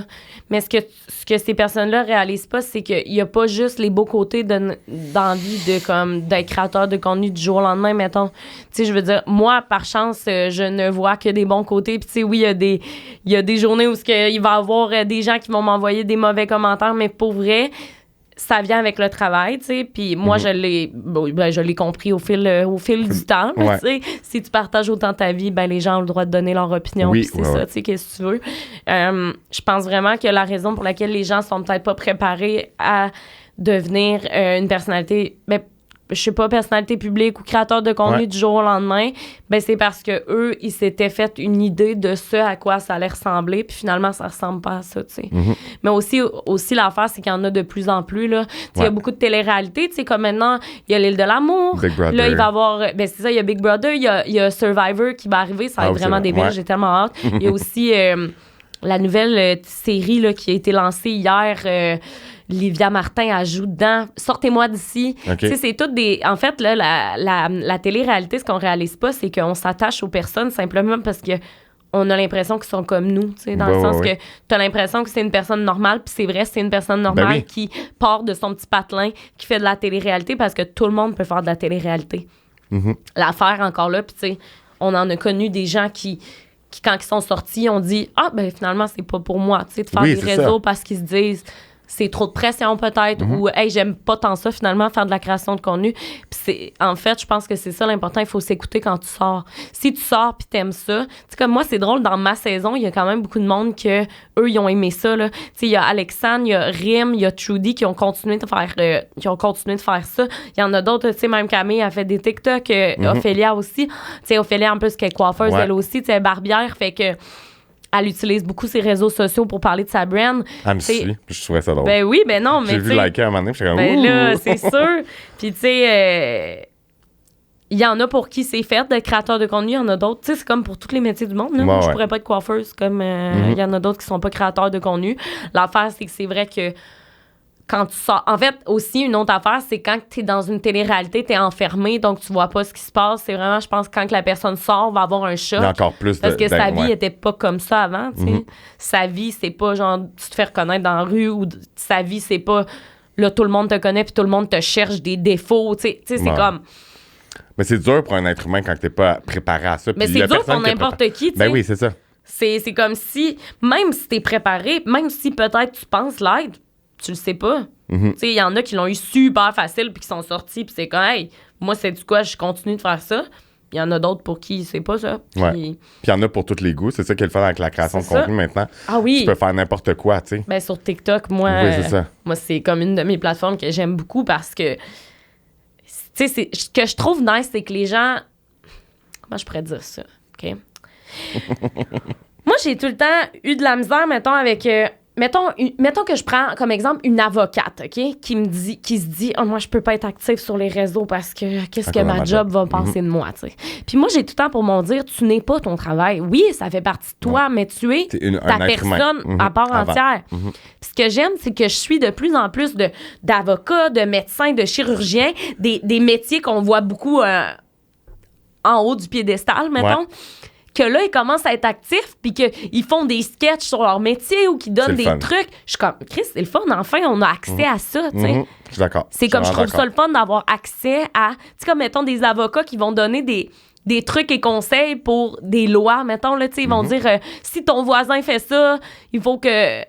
Mais ce que ces personnes-là réalisent pas, c'est qu'il y a pas juste les beaux côtés d'envie d'être créateur de contenu du jour au lendemain, mettons. Tu sais, je veux dire, moi, par chance, je ne vois que des bons côtés. Puis tu sais, oui, il y a des journées où il va y avoir des gens qui vont m'envoyer des mauvais commentaires, mais pour vrai, ça vient avec le travail, tu sais. Puis moi, je l'ai compris au fil du temps. Tu sais, si tu partages autant ta vie, ben les gens ont le droit de donner leur opinion. Puis c'est ça, tu sais, qu'est-ce que tu veux. Je pense vraiment que la raison pour laquelle les gens sont peut-être pas préparés à devenir une personnalité, je sais pas, personnalité publique ou créateur de contenu du jour au lendemain, ben c'est parce que eux, ils s'étaient fait une idée de ce à quoi ça allait ressembler, puis finalement, ça ressemble pas à ça, tu sais. Mais aussi l'affaire, c'est qu'il y en a de plus en plus, là. Il y a beaucoup de télé-réalité, tu sais, comme maintenant, il y a l'île de l'amour. Big Brother. Là, il va y avoir, ben c'est ça, il y a Big Brother, il y a Survivor qui va arriver, ça va être vraiment débile, j'ai tellement hâte. Il y a aussi la nouvelle série, là, qui a été lancée hier, Livia Martin ajoute dedans. Sortez-moi d'ici. Tu sais, c'est toutes des... En fait, là, la télé-réalité, ce qu'on réalise pas, c'est qu'on s'attache aux personnes simplement parce que on a l'impression qu'ils sont comme nous, tu sais, dans le sens que t'as l'impression que c'est une personne normale, puis c'est vrai, c'est une personne normale qui part de son petit patelin, qui fait de la télé-réalité parce que tout le monde peut faire de la télé-réalité. L'affaire, encore là, puis tu sais, on en a connu des gens qui quand ils sont sortis, ont dit « Ah, ben finalement, c'est pas pour moi, tu sais, de faire des réseaux parce qu'ils se disent... » c'est trop de pression peut-être ou hey, j'aime pas tant ça finalement faire de la création de contenu. Puis c'est en fait, je pense que c'est ça l'important, il faut s'écouter quand tu sors. Si tu sors puis t'aimes ça, tu sais comme moi c'est drôle dans ma saison, il y a quand même beaucoup de monde que eux ils ont aimé ça là. Tu sais il y a Alexandre, il y a Rim, il y a Trudy qui ont continué de faire ça. Il y en a d'autres, tu sais même Camille a fait des TikTok, Ophélia aussi. Tu sais Ophélia en plus qui est coiffeuse elle aussi, tu sais barbière fait que elle utilise beaucoup ses réseaux sociaux pour parler de sa brand. Elle me suit. Je trouvais ça drôle. Ben oui, ben non, mais j'ai vu liker à un moment donné, puis j'étais comme ben là, c'est sûr. Puis tu sais, il y en a pour qui c'est fait d'être créateur de contenu, il y en a d'autres. Tu sais, c'est comme pour tous les métiers du monde. Là. Moi, je pourrais pas être coiffeuse, comme il y en a d'autres qui sont pas créateurs de contenu. L'affaire, c'est que c'est vrai que quand tu sors... En fait, aussi, une autre affaire, c'est quand tu es dans une télé-réalité, tu es enfermé, donc tu vois pas ce qui se passe. C'est vraiment, je pense, quand la personne sort, va avoir un choc. Il y a encore plus parce que sa vie était pas comme ça avant, tu sais. Sa vie, c'est pas genre, tu te fais reconnaître dans la rue, ou sa vie, c'est pas, là, tout le monde te connaît, puis tout le monde te cherche des défauts, tu sais, c'est comme... Mais c'est dur pour un être humain quand t'es pas préparé à ça. Mais c'est dur pour n'importe qui, tu sais. Ben oui, c'est ça. C'est comme si, même si t'es préparé, même si peut-être tu penses l'être, tu le sais pas. Tu sais, il y en a qui l'ont eu super facile puis qui sont sortis puis c'est comme, hey, moi, c'est du quoi, je continue de faire ça. Il y en a d'autres pour qui c'est pas ça. Puis il y en a pour tous les goûts. C'est ça qui est le fun avec la création de contenu maintenant. Ah oui. Tu peux faire n'importe quoi, tu sais. Ben, sur TikTok, moi, c'est ça. Moi, c'est comme une de mes plateformes que j'aime beaucoup parce que, tu sais, ce que je trouve nice, c'est que les gens... Comment je pourrais dire ça? OK? Moi, j'ai tout le temps eu de la misère, mettons, avec mettons que je prends comme exemple une avocate, OK, qui se dit moi je peux pas être active sur les réseaux parce que qu'est-ce que ma job va penser de moi, tu sais. Puis moi j'ai tout le temps pour m'en dire tu n'es pas ton travail. Oui, ça fait partie de toi, mais tu es ta personne à part entière. Puis ce que j'aime, c'est que je suis de plus en plus d'avocats, de médecins, de chirurgiens, des métiers qu'on voit beaucoup en haut du piédestal, mettons. Que là, ils commencent à être actifs, puis qu'ils font des sketchs sur leur métier ou qu'ils donnent des trucs. Je suis comme, Chris, c'est le fun. Enfin, on a accès à ça, tu sais. Je suis d'accord. C'est comme, je trouve ça le fun d'avoir accès à... Tu sais, comme, mettons, des avocats qui vont donner des trucs et conseils pour des lois, mettons, là, tu sais, ils vont dire, si ton voisin fait ça, il faut que...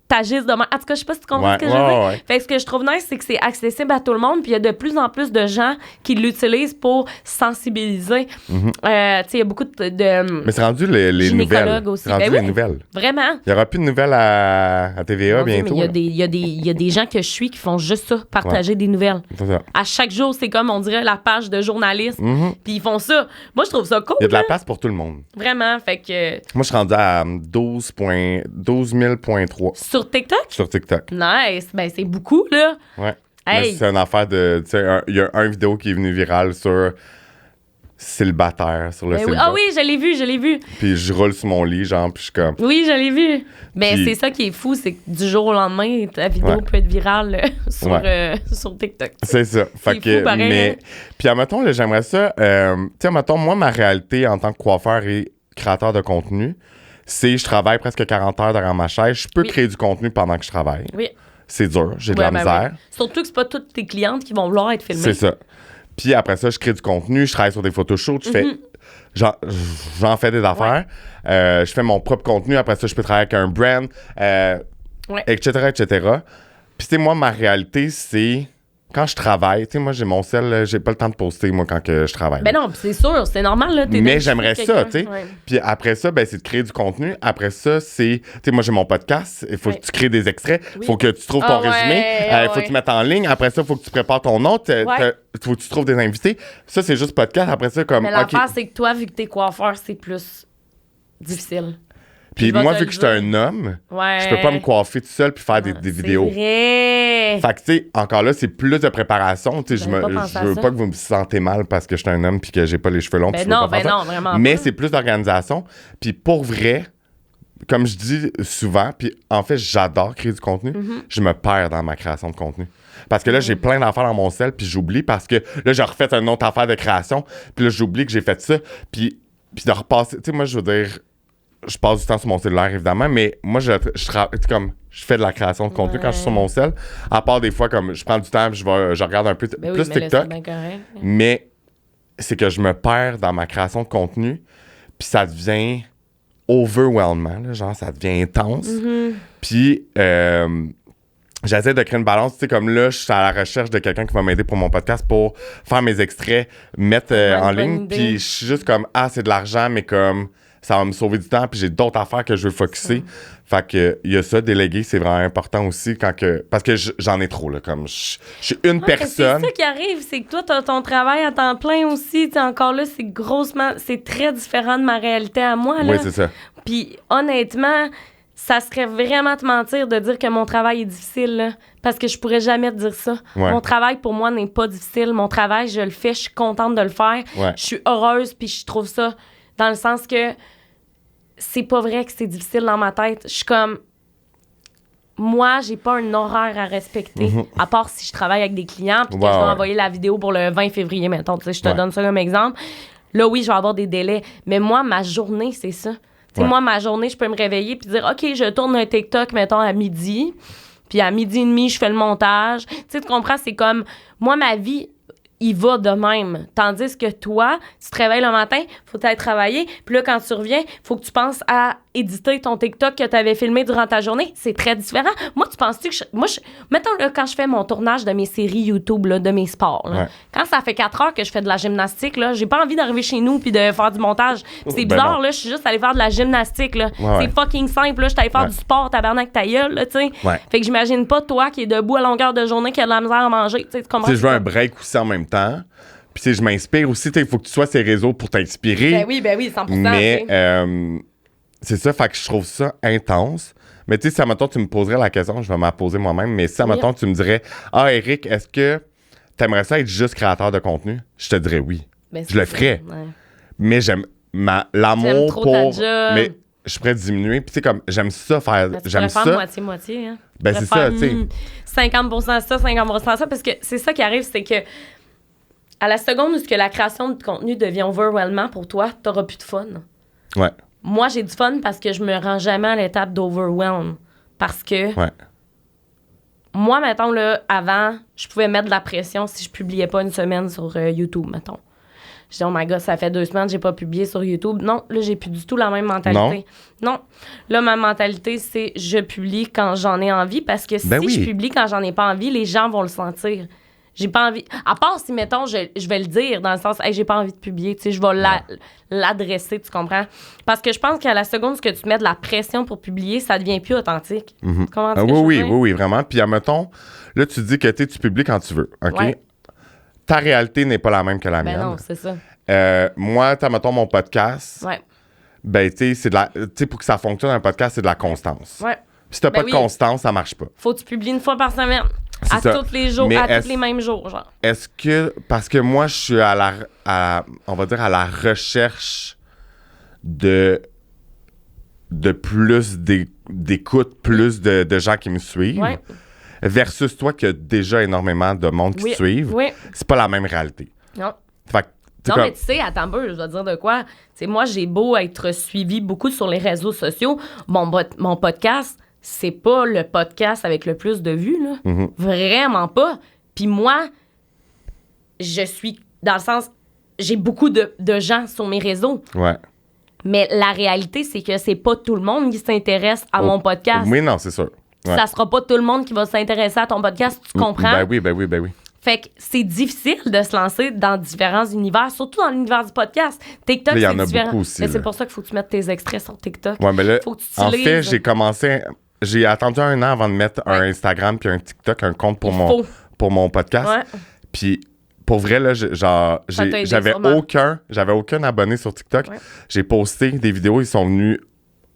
t'agisses demain. En tout cas, je sais pas si tu comprends ce que je veux dire. Fait que ce que je trouve nice, c'est que c'est accessible à tout le monde, puis il y a de plus en plus de gens qui l'utilisent pour sensibiliser. Tu sais, il y a beaucoup de mais c'est rendu les nouvelles. Aussi. C'est rendu les nouvelles. Vraiment. Il y aura plus de nouvelles à TVA bientôt. Mais il y a des gens que je suis qui font juste ça, partager des nouvelles. C'est ça. À chaque jour, c'est comme, on dirait, la page de journalistes, puis ils font ça. Moi, je trouve ça cool. Il y a de la place pour tout le monde. Vraiment, fait que... Moi, je suis rendu à 12 000.3. Sur TikTok? Sur TikTok. Nice. Ben, c'est beaucoup, là. Ouais. Hey. C'est une affaire de... Tu sais, il y a un vidéo qui est venu viral sur célibataire, sur le célibat. Ah oui, je l'ai vu. Puis je roule sur mon lit, genre, puis je suis comme... Oui, je l'ai vu. Mais puis... c'est ça qui est fou, c'est que du jour au lendemain, ta vidéo peut être virale sur TikTok. C'est ça. Fait que, fou, pareil. Mais... Puis, admettons, là, j'aimerais ça... tu sais, admettons, moi, ma réalité en tant que coiffeur et créateur de contenu, c'est je travaille presque 40 heures derrière ma chaise. Je peux créer du contenu pendant que je travaille. Oui. C'est dur, j'ai de la misère. Oui. Surtout que c'est pas toutes tes clientes qui vont vouloir être filmées. C'est ça. Puis après ça, je crée du contenu, je travaille sur des photoshoots, j'en fais des affaires. Je fais mon propre contenu. Après ça, je peux travailler avec un brand, etc., etc. Puis tu sais, moi, ma réalité, c'est... Quand je travaille, tu sais, moi, j'ai mon sel, j'ai pas le temps de poster, moi, quand que je travaille. Ben non, c'est sûr, c'est normal, là. Mais j'aimerais ça, tu sais. Puis après ça, ben, c'est de créer du contenu. Après ça, c'est... Tu sais, moi, j'ai mon podcast. Il faut que tu crées des extraits. Il faut que tu trouves ton résumé. Il faut que tu mettes en ligne. Après ça, il faut que tu prépares ton autre. Il faut que tu trouves des invités. Ça, c'est juste podcast. Après ça, comme... Mais l'affaire, c'est que toi, vu que t'es coiffeur, c'est plus difficile. Puis moi, vu que j'étais un homme, je peux pas me coiffer tout seul puis faire des vidéos. C'est vrai. Fait que, tu sais, encore là, c'est plus de préparation. Tu sais, je veux pas que vous me sentez mal parce que je suis un homme puis que j'ai pas les cheveux longs. Non, vraiment mais c'est plus d'organisation. Puis pour vrai, comme je dis souvent, puis en fait, j'adore créer du contenu, je me perds dans ma création de contenu. Parce que là, j'ai plein d'affaires dans mon sel puis j'oublie parce que là, j'ai refait une autre affaire de création puis là, j'oublie que j'ai fait ça. Puis de repasser... Tu sais, moi, je veux dire... Je passe du temps sur mon cellulaire, évidemment, mais moi, je fais de la création de contenu quand je suis sur mon cell. À part des fois, comme je prends du temps, je regarde un peu plus TikTok. Mais c'est que je me perds dans ma création de contenu, puis ça devient overwhelming, là, genre ça devient intense. Puis j'essaie de créer une balance. Tu sais, comme là, je suis à la recherche de quelqu'un qui va m'aider pour mon podcast pour faire mes extraits, mettre en ligne. Puis je suis juste comme, c'est de l'argent, mais comme... ça va me sauver du temps, puis j'ai d'autres affaires que je veux focusser. Fait que il y a ça, déléguer, c'est vraiment important aussi parce que j'en ai trop, là, comme je suis une personne. C'est ça qui arrive, c'est que toi, t'as ton travail à temps plein aussi, t'sais, encore là, c'est très différent de ma réalité à moi, là. Oui, c'est ça. Puis honnêtement, ça serait vraiment te mentir de dire que mon travail est difficile, là, parce que je pourrais jamais te dire ça. Mon travail, pour moi, n'est pas difficile. Mon travail, je le fais, je suis contente de le faire. Je suis heureuse, puis je trouve ça... Dans le sens que c'est pas vrai que c'est difficile dans ma tête. Je suis comme... Moi, j'ai pas un horaire à respecter, à part si je travaille avec des clients puis que je dois envoyer la vidéo pour le 20 février, mettons. Tu sais, je te donne ça comme exemple. Là, oui, je vais avoir des délais. Mais moi, ma journée, c'est ça. Tu sais, moi, ma journée, je peux me réveiller puis dire, OK, je tourne un TikTok, mettons, à midi. Puis à midi et demi, je fais le montage. Tu sais, tu comprends? C'est comme... Moi, ma vie... il va de même. Tandis que toi, tu te réveilles le matin, faut aller travailler, puis là, quand tu reviens, faut que tu penses à éditer ton TikTok que tu avais filmé durant ta journée. C'est très différent. Moi, tu penses-tu que... mettons, là, quand je fais mon tournage de mes séries YouTube, là, de mes sports, là, quand ça fait 4 heures que je fais de la gymnastique, là, j'ai pas envie d'arriver chez nous puis de faire du montage. C'est bizarre, là, je suis juste allée faire de la gymnastique, là. C'est fucking simple, là. Je suis allée faire du sport, tabarnak ta gueule, là, tu sais. Fait que j'imagine pas toi qui est debout à longueur de journée qui a de la misère à manger, tu sais. Si je veux un break aussi en même temps, puis si je m'inspire aussi, il faut que tu sois sur les réseaux pour t'inspirer. Ben oui, 100%. Mais c'est ça, fait que je trouve ça intense. Mais tu sais, si, admettons, tu me poserais la question, je vais m'en poser moi-même, mais si, admettons, tu me dirais « Ah, Eric, est-ce que t'aimerais ça être juste créateur de contenu? » Je te dirais oui. Ben, je le ferais. Ouais. Mais j'aime l'amour trop pour... ta job. Mais je pourrais diminuer. Puis tu sais, comme, j'aime ça faire... Ben, tu j'aime pourrais ça. faire moitié-moitié. Hein. Ben, c'est ça, tu sais. 50% ça, 50% ça, parce que c'est ça qui arrive, c'est que à la seconde où la création de contenu devient overwhelmant pour toi, t'auras plus de fun. Ouais. Moi, j'ai du fun parce que je me rends jamais à l'étape d'overwhelm. Parce que Ouais. moi, mettons, là, avant, je pouvais mettre de la pression si je publiais pas une semaine sur YouTube, mettons. Je dis, oh my God, ça fait 2 semaines que j'ai pas publié sur YouTube. Non, là, j'ai plus du tout la même mentalité. Non. Là, ma mentalité, c'est je publie quand j'en ai envie parce que Ben oui. je publie quand j'en ai pas envie, les gens vont le sentir. J'ai pas envie. À part si, mettons, je vais le dire dans le sens, hey, j'ai pas envie de publier, tu sais, je vais l'adresser, tu comprends? Parce que je pense qu'à la seconde où tu mets de la pression pour publier, ça devient plus authentique. Comment dire? Oui, vraiment. Puis, admettons, là, tu dis que tu publies quand tu veux. OK? Ouais. Ta réalité n'est pas la même que la mienne. Ben non, c'est ça. Moi, mettons, mon podcast, Ouais. ben, tu sais, pour que ça fonctionne, un podcast, c'est de la constance. Ouais. Si t'as Ben pas de constance, ça marche pas. Faut que tu publies une fois par semaine. C'est À ça. tous les jours, Mais à tous les mêmes jours, genre. Est-ce que... Parce que moi, je suis on va dire, à la recherche de plus d'écoute, plus de gens qui me suivent. Ouais. Versus toi qui as déjà énormément de monde qui te suivent. Oui. C'est pas la même réalité. Non. Fait que, Non, comme... mais tu sais, attends un peu, je vais te dire de quoi. Tu sais, moi, j'ai beau être suivi beaucoup sur les réseaux sociaux. Mon podcast, c'est pas le podcast avec le plus de vues, là. Mm-hmm. Vraiment pas. Puis moi, je suis, dans le sens, j'ai beaucoup de gens sur mes réseaux. Ouais. Mais la réalité, c'est que c'est pas tout le monde qui s'intéresse à mon podcast. Oui, non, c'est sûr. Ouais. Ça sera pas tout le monde qui va s'intéresser à ton podcast, tu comprends? Ben oui. Fait que c'est difficile de se lancer dans différents univers, surtout dans l'univers du podcast. TikTok, il y c'est en a différent. beaucoup aussi, Mais là. c'est pour ça qu'il faut que tu mettes tes extraits sur TikTok. Ouais, mais là, Faut que tu en utilises. fait, j'ai attendu 1 an avant de mettre un Instagram puis un TikTok, un compte pour mon podcast. Ouais. Puis pour vrai, là, j'avais aucun abonné sur TikTok. Ouais. J'ai posté des vidéos, ils sont venus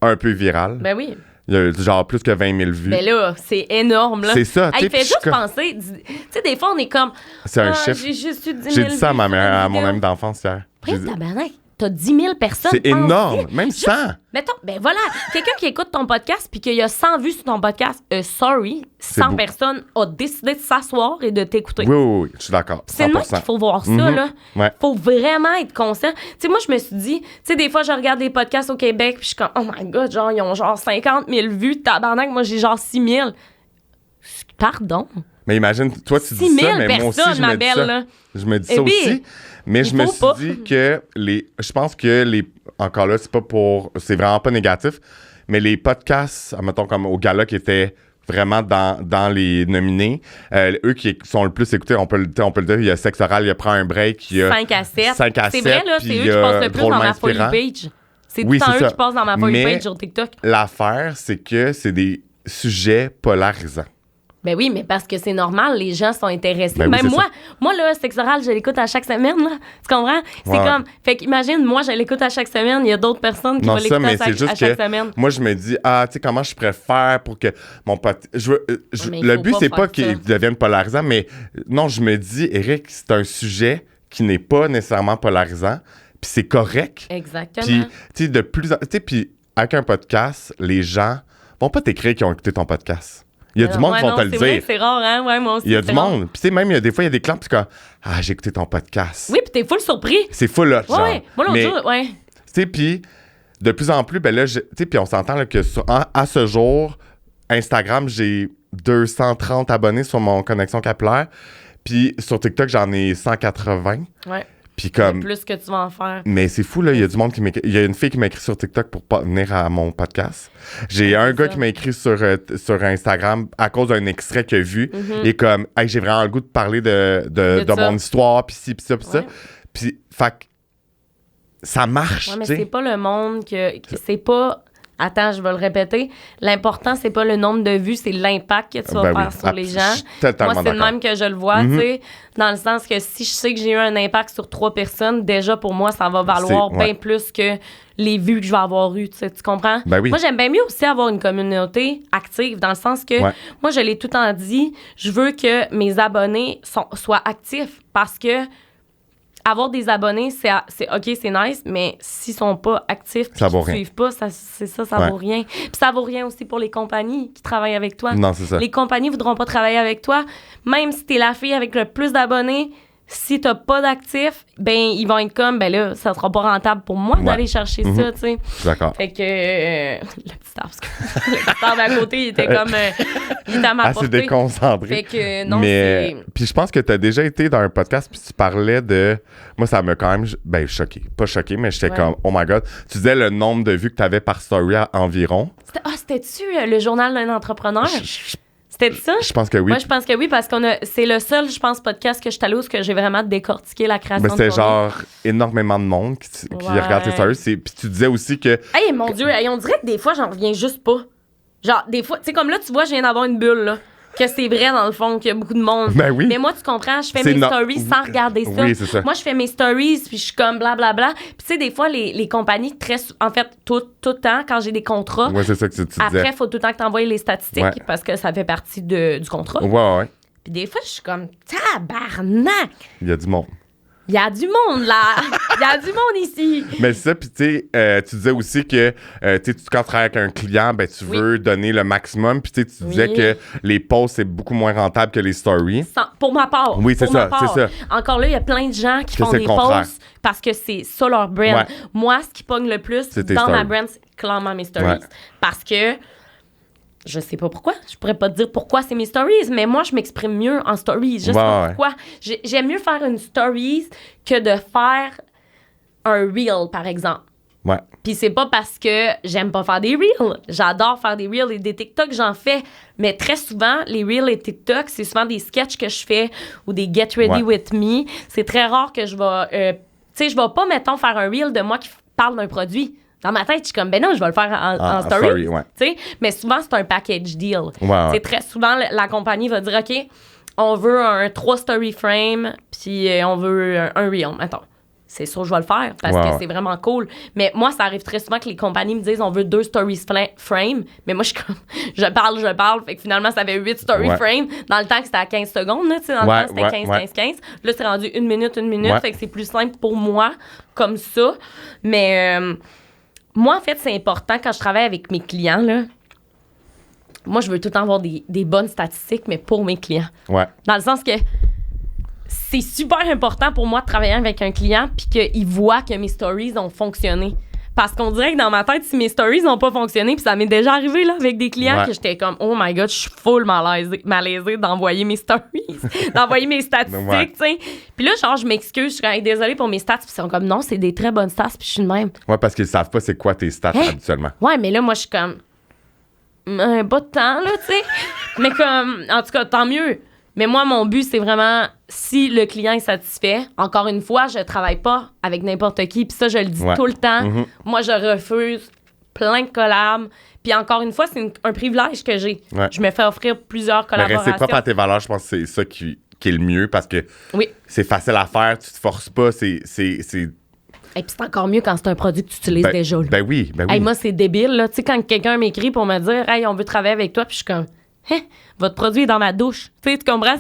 un peu virales. Ben oui. Il y a genre plus que 20 000 vues. Mais là, c'est énorme, là. C'est ça, tu sais, Il fait puis juste penser. Tu sais, des fois, on est comme. C'est un chiffre. J'ai juste eu 10 000 J'ai dit ça à vues sur une mon vidéo. ami d'enfance hier. J'ai Après, dit- tabarnak, t'as 10 000 personnes. C'est pense-y. énorme, même 100. Mettons, ben voilà, quelqu'un qui écoute ton podcast puis qu'il y a 100 vues sur ton podcast, sorry, 100 beau. personnes ont décidé de s'asseoir et de t'écouter. Oui, je suis d'accord. C'est de même 100%. qu'il faut voir ça, Mhm. là. Ouais. Faut vraiment être conscient. Tu sais, moi, je me suis dit, tu sais, des fois, je regarde des podcasts au Québec, puis je suis comme, oh my God, genre, ils ont genre 50 000 vues, tabarnak, moi, j'ai genre 6 000. Pardon. Mais imagine, toi, tu 6 dis 000 ça, mais moi aussi, personnes, je ma me dis belle, ça. là. Je me dis Eh ça bien, aussi. Mais il je me faut suis dit que je pense que encore là, c'est vraiment pas négatif, mais les podcasts, mettons comme au gala qui étaient vraiment dans les nominés, eux qui sont le plus écoutés, on peut le dire, il y a Sexe Oral, il y a Prends un break, il y a 5 à 7. 5 à C'est 7, vrai, là, puis c'est eux il y qui a passent le plus dans Drôlement ma Folly Inspirant. Page. C'est Oui, tout le temps c'est eux ça. qui passent dans ma Folly Mais Page sur TikTok. l'affaire, c'est que c'est des sujets polarisants. Ben oui, mais parce que c'est normal, les gens sont intéressés. Ben oui, Même c'est moi, là, Sexe Oral, je l'écoute à chaque semaine, là. Tu comprends? C'est Ouais. comme. Fait qu'imagine, moi, je l'écoute à chaque semaine, il y a d'autres personnes qui Non, vont ça, l'écouter mais à c'est chaque juste que semaine. moi, je me dis, tu sais, comment je pourrais faire pour que mon pote. Mais il Le faut but, pas c'est faire pas qu'il ça. devienne polarisant, mais non, je me dis, Eric, c'est un sujet qui n'est pas nécessairement polarisant, puis c'est correct. Exactement. Puis, tu sais, de plus en. Tu sais, puis avec un podcast, les gens vont pas t'écrire qu'ils ont écouté ton podcast. Il y a du monde qui vont te le c'est vrai dire. que c'est rare, hein? Ouais, moi aussi. Il y a c'est du rare. monde. Puis, tu sais, même, des fois, il y a des clans, puis c'est comme, j'ai écouté ton podcast. Oui, puis t'es full surpris. C'est full là, genre. Ouais. Moi, l'autre Mais, jour, ouais. tu sais, puis de plus en plus, ben là, tu sais, puis on s'entend là, que à ce jour, Instagram, j'ai 230 abonnés sur mon connexion capillaire. Puis sur TikTok, j'en ai 180. Ouais. Puis Le comme... plus que tu vas en faire. Mais c'est fou, là. Il y a du monde qui m'écrit. Il y a une fille qui m'a écrit sur TikTok pour pas venir à mon podcast. J'ai un gars ça. qui m'a écrit sur Instagram à cause d'un extrait qu'il a vu. Mm-hmm. Et comme, hey, j'ai vraiment le goût de parler de ça. mon histoire, puis ci, puis ça, puis ça. Ouais. Puis, fait que ça marche, Ouais, mais tu sais. c'est pas le monde que c'est pas Attends, je vais le répéter. L'important, c'est pas le nombre de vues, c'est l'impact que tu vas faire sur les gens. Moi, c'est le même que je le vois, tu sais, dans le sens que si je sais que j'ai eu un impact sur 3 personnes, déjà, pour moi, ça va valoir bien plus que les vues que je vais avoir eues, tu comprends? Ben oui. Moi, j'aime bien mieux aussi avoir une communauté active, dans le sens que, moi, je l'ai tout le temps dit, je veux que mes abonnés soient actifs, parce que avoir des abonnés, c'est OK, c'est nice, mais s'ils sont pas actifs et qu'ils ne suivent pas, ça vaut rien. Puis ça vaut rien aussi pour les compagnies qui travaillent avec toi. Non, c'est ça. Les compagnies voudront pas travailler avec toi. Même si t'es la fille avec le plus d'abonnés, si t'as pas d'actifs, ben ils vont être comme, ben là, ça sera pas rentable pour moi d'aller chercher ça, tu sais. D'accord. Fait que le petit arbre à côté, il était comme, il était à ma portée. Assez déconcentré. Fait que non, mais puis je pense que t'as déjà été dans un podcast puis tu parlais de, moi ça m'a quand même, choqué. Pas choqué, mais j'étais comme, oh my God. Tu disais le nombre de vues que t'avais par story environ. C'était-tu le journal d'un entrepreneur? C'était ça? Je pense que oui. Moi, je pense que oui, parce c'est le seul, je pense, podcast que je suis allée où que j'ai vraiment décortiqué la création de c'était genre énormément de monde qui regarde tes stories. Puis tu disais aussi que... Hey, mon Dieu, on dirait que des fois, j'en reviens juste pas. Genre, des fois, tu sais, comme là, tu vois, je viens d'avoir une bulle, là. Que c'est vrai, dans le fond, qu'il y a beaucoup de monde. Ben oui. Mais moi, tu comprends, je fais mes stories sans regarder ça. Oui, c'est ça. Moi, je fais mes stories, puis je suis comme blablabla. Puis tu sais, des fois, les compagnies, en fait, tout le temps, quand j'ai des contrats, c'est ça que tu disais. Après, il faut tout le temps que tu envoies les statistiques parce que ça fait partie du contrat. Ouais. Puis des fois, je suis comme, tabarnak! Il y a du monde. Il y a du monde, là! Il y a du monde ici! Mais c'est ça, puis tu sais, tu disais aussi que quand tu travailles avec un client, ben tu veux donner le maximum, puis tu disais que les posts, c'est beaucoup moins rentable que les stories. Pour ma part. Oui, c'est ça. Encore là, il y a plein de gens qui font des posts parce que c'est ça leur brand. Ouais. Moi, ce qui pogne le plus dans ma brand, c'est clairement mes stories. Ouais. Parce que je sais pas pourquoi. Je pourrais pas te dire pourquoi c'est mes stories, mais moi, je m'exprime mieux en stories. Je sais pas pourquoi. J'aime mieux faire une stories que de faire un reel, par exemple. Ouais. Puis c'est pas parce que j'aime pas faire des reels. J'adore faire des reels et des TikTok, j'en fais. Mais très souvent, les reels et TikTok, c'est souvent des sketchs que je fais ou des Get Ready With Me. C'est très rare que je vais... tu sais, je vais pas, mettons, faire un reel de moi qui parle d'un produit. Dans ma tête, je suis comme, ben non, je vais le faire en story. Mais souvent, c'est un package deal. C'est très souvent, la compagnie va dire, OK, on veut un 3 story frame, puis on veut un reel, mettons. C'est sûr, je vais le faire parce que c'est vraiment cool. Mais moi, ça arrive très souvent que les compagnies me disent, on veut 2 story frame. Mais moi, je suis comme, je parle. Fait que finalement, ça avait 8 story frame. Dans le temps que c'était à 15 secondes, là, tu sais, dans le temps, c'était 15. Là, c'est rendu 1 minute. Fait que c'est plus simple pour moi, comme ça. Mais... moi, en fait, c'est important quand je travaille avec mes clients, là. Moi, je veux tout le temps avoir des bonnes statistiques, mais pour mes clients. Ouais. Dans le sens que c'est super important pour moi de travailler avec un client puis qu'il voit que mes stories ont fonctionné. Parce qu'on dirait que dans ma tête, si mes stories n'ont pas fonctionné, puis ça m'est déjà arrivé là, avec des clients que j'étais comme, oh my God, je suis full malaisée d'envoyer mes stories, d'envoyer mes statistiques, tu sais. Puis là, genre, je m'excuse, je suis comme, désolée pour mes stats, puis ils sont comme, non, c'est des très bonnes stats, puis je suis de même. Ouais, parce qu'ils savent pas c'est quoi tes stats habituellement. Ouais, mais là, moi, je suis comme, pas de temps, là, tu sais. Mais comme, en tout cas, tant mieux. Mais moi, mon but, c'est vraiment, si le client est satisfait, encore une fois, je travaille pas avec n'importe qui. Puis ça, je le dis tout le temps. Mm-hmm. Moi, je refuse plein de collabs. Puis encore une fois, c'est un privilège que j'ai. Ouais. Je me fais offrir plusieurs collaborations. Mais rester propre à tes valeurs, je pense que c'est ça qui est le mieux parce que c'est facile à faire, tu te forces pas, c'est... Et puis c'est encore mieux quand c'est un produit que tu utilises déjà. Là. Ben oui. Hey, moi, c'est débile. Là. Tu sais, quand quelqu'un m'écrit pour me dire « Hey, on veut travailler avec toi », puis je suis comme « Votre produit est dans ma douche. » Tu sais, tu comprends?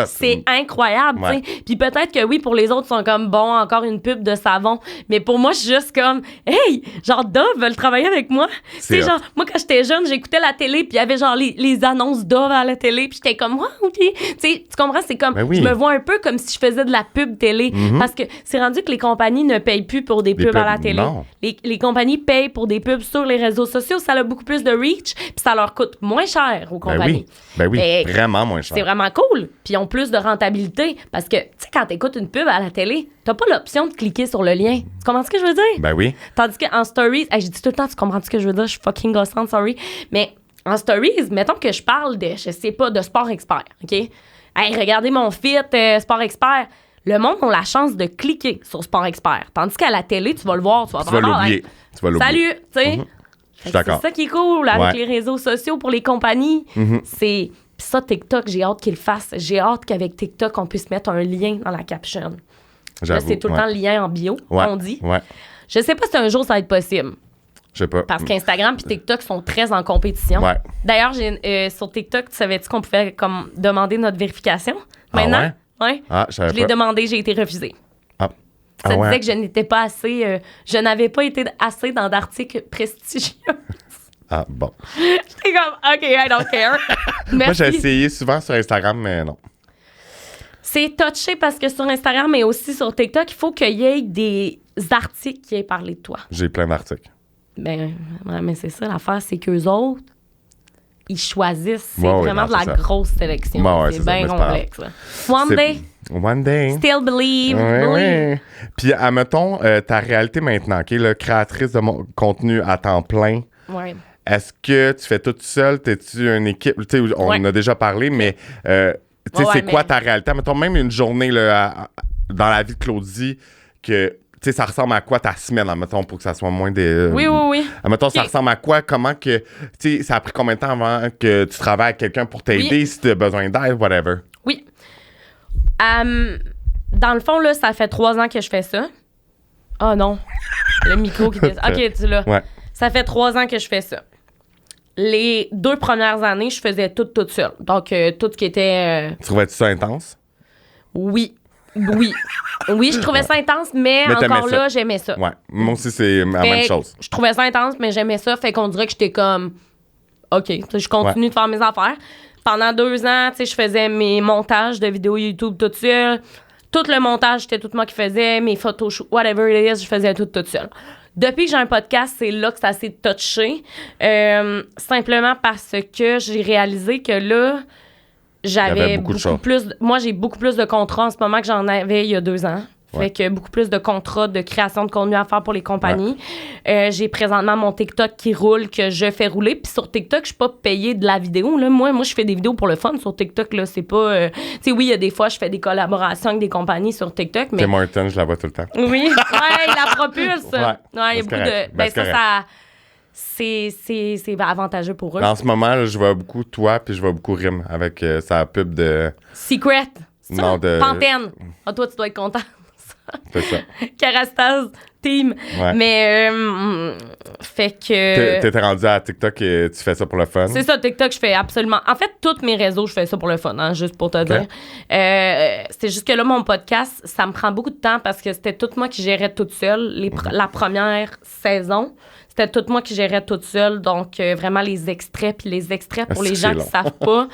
C'est incroyable. Ouais. Puis peut-être que oui, pour les autres, ils sont comme « Bon, encore une pub de savon. » Mais pour moi, je suis juste comme « Hey, genre Dove veulent travailler avec moi. » Tu sais, genre, moi, quand j'étais jeune, j'écoutais la télé, puis il y avait genre les annonces Dove à la télé, puis j'étais comme « Wow, OK. » Tu sais, tu comprends? C'est comme, je me vois un peu comme si je faisais de la pub télé. Mm-hmm. Parce que c'est rendu que les compagnies ne payent plus pour des pubs à la télé. Les compagnies payent pour des pubs sur les réseaux sociaux. Ça a beaucoup plus de reach, puis ça leur coûte moins cher aux compagnies. Ben oui, vraiment moins cher. C'est vraiment cool. Puis ils ont plus de rentabilité. Parce que, tu sais, quand t'écoutes une pub à la télé, t'as pas l'option de cliquer sur le lien. Tu comprends ce que je veux dire? Ben oui. Tandis qu'en stories, je dis tout le temps, tu comprends ce que je veux dire? Je suis fucking gossante, sorry. Mais en stories, mettons que je parle de, je sais pas, de sport expert, OK? Hey, regardez mon feed sport expert. Le monde a la chance de cliquer sur sport expert. Tandis qu'à la télé, tu vas le voir, tu vas l'oublier. Salut, tu sais. Je suis d'accord. C'est ça qui est cool avec Ouais. les réseaux sociaux pour les compagnies. Mhm. C'est... Puis ça, TikTok, j'ai hâte qu'ils le fassent. J'ai hâte qu'avec TikTok, on puisse mettre un lien dans la caption. Là, J'avoue. c'est tout le temps le lien en bio, Ouais. on dit. Ouais. Je sais pas si un jour ça va être possible. Je sais pas. Parce qu'Instagram et TikTok sont très en compétition. Ouais. D'ailleurs, sur TikTok, tu savais-tu qu'on pouvait comme, demander notre vérification? Maintenant? Ouais. Ah, je savais Je l'ai pas. demandé, j'ai été refusée. Ah. Ça Ah ouais. disait que je n'étais pas assez... je n'avais pas été assez dans d'articles prestigieux. Ah, bon. J'étais comme, OK, I don't care. Moi, Merci. j'ai essayé souvent sur Instagram, mais non. C'est touché parce que sur Instagram et aussi sur TikTok, il faut qu'il y ait des articles qui aient parlé de toi. J'ai plein d'articles. Ben, ouais, mais c'est ça, l'affaire, c'est qu'eux autres, ils choisissent. C'est Ouais, ouais, vraiment non, de la c'est ça. grosse sélection. Ouais, ouais, c'est c'est ça, bien mais c'est pas complexe. là. One C'est- day, One day. still believe. Ouais, believe. ouais. Puis, admettons, ta réalité maintenant, OK, là, créatrice de contenu à temps plein, Ouais. est-ce que tu fais tout seul? T'es-tu une équipe? Tu sais, on Ouais. en a déjà parlé, mais tu sais, Ouais, c'est quoi mais- ta réalité? Mettons, même une journée là, dans la vie de Claudie, que, tu sais, ça ressemble à quoi ta semaine, admettons, pour que ça soit moins des... Oui, oui, oui. Admettons, ça Ok. ressemble à quoi? Comment que... Tu sais, ça a pris combien de temps avant que tu travailles avec quelqu'un pour t'aider, Oui. si tu as besoin d'aide, whatever? Oui. Dans le fond, là, ça fait 3 ans que je fais ça. Oh non. Le micro qui... OK, tu l'as. Ouais. Ça fait 3 ans que je fais ça. Les 2 premières années, je faisais tout toute seule. Donc, tout ce qui était... Tu trouvais-tu ça intense? Oui. Oui. Oui, je trouvais ça intense, mais t'aimais encore ça. là, j'aimais ça. Ouais. Moi aussi, c'est la Fait même que chose. Je trouvais ça intense, mais j'aimais ça. Fait qu'on dirait que j'étais comme... OK, tu sais, je continue de faire mes affaires. Pendant 2 ans, tu sais, je faisais mes montages de vidéos YouTube toute seule. Tout le montage, c'était tout moi qui faisais. Mes photos, whatever it is, je faisais tout toute seule. Depuis que j'ai un podcast, c'est là que ça s'est touché. Simplement parce que j'ai réalisé que là, Il y avait j'avais beaucoup de beaucoup choses. plus... Moi, j'ai beaucoup plus de contrats en ce moment que j'en avais il y a 2 ans. Ouais. Fait que beaucoup plus de contrats de création de contenu à faire pour les compagnies. J'ai présentement mon TikTok qui roule, que je fais rouler. Puis sur TikTok, je suis pas payée de la vidéo. Là. Moi, je fais des vidéos pour le fun sur TikTok. Là, c'est pas... tu sais, oui, il y a des fois, je fais des collaborations avec des compagnies sur TikTok, mais... Tim Hortons, je la vois tout le temps. Oui, ouais, il la propulse. Ouais, il y a c'est beaucoup correct. de... Ben, Ben, c'est ça... C'est avantageux pour eux. En ce moment, là, je vois beaucoup toi, puis je vois beaucoup Rim avec sa pub de... Secret. C'est ça? Non, de- Pantene. Ah, toi, tu dois être content. C'est ça. Carastase Team. Ouais. Mais, fait que... T'étais rendu à TikTok et tu fais ça pour le fun. C'est ça, TikTok, je fais absolument... En fait, tous mes réseaux, je fais ça pour le fun, hein, juste pour te dire. C'est juste que là, mon podcast, ça me prend beaucoup de temps parce que c'était tout moi qui gérais toute seule. La première saison, c'était tout moi qui gérais toute seule. Donc, vraiment, les extraits, puis les extraits, pour les C'est gens long. qui savent pas.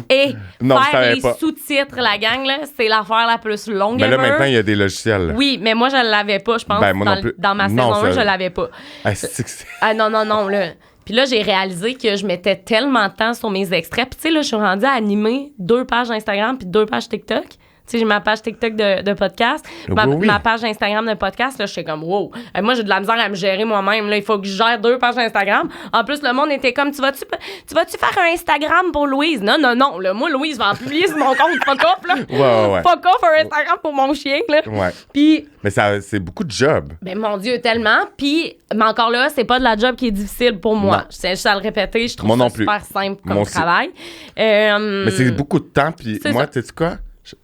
Et Non, je faire savais les pas. sous-titres, la gang, là, c'est l'affaire la plus longue Mais là, ever. maintenant, il y a des logiciels. Oui, mais moi, je l'avais pas, je pense. Ben, moi non plus. Dans ma Non, saison 1, ça- je l'avais pas. Ah, c'est- Ah non, là. Puis là, j'ai réalisé que je mettais tellement de temps sur mes extraits. Puis tu sais, là, je suis rendue à animer 2 pages Instagram puis 2 pages TikTok. Tu sais, j'ai ma page TikTok de podcast, Oui. ma page Instagram de podcast. Là, je suis comme, wow. Moi, j'ai de la misère à me gérer moi-même. Là, il faut que je gère 2 pages Instagram. En plus, le monde était comme, tu vas-tu faire un Instagram pour Louise? Non. Là, moi, Louise va en publier sur mon compte. Fuck off, là. Ouais. Fuck off, un Instagram pour mon chien, là. Ouais. Puis... Mais ça, c'est beaucoup de job. Ben mon Dieu, tellement. Puis, mais encore là, c'est pas de la job qui est difficile pour moi. Non. Je tiens juste à le répéter, je trouve Moi ça non plus. super simple comme Moi aussi. travail. Mais c'est beaucoup de temps. Puis C'est moi, ça. sais-tu quoi?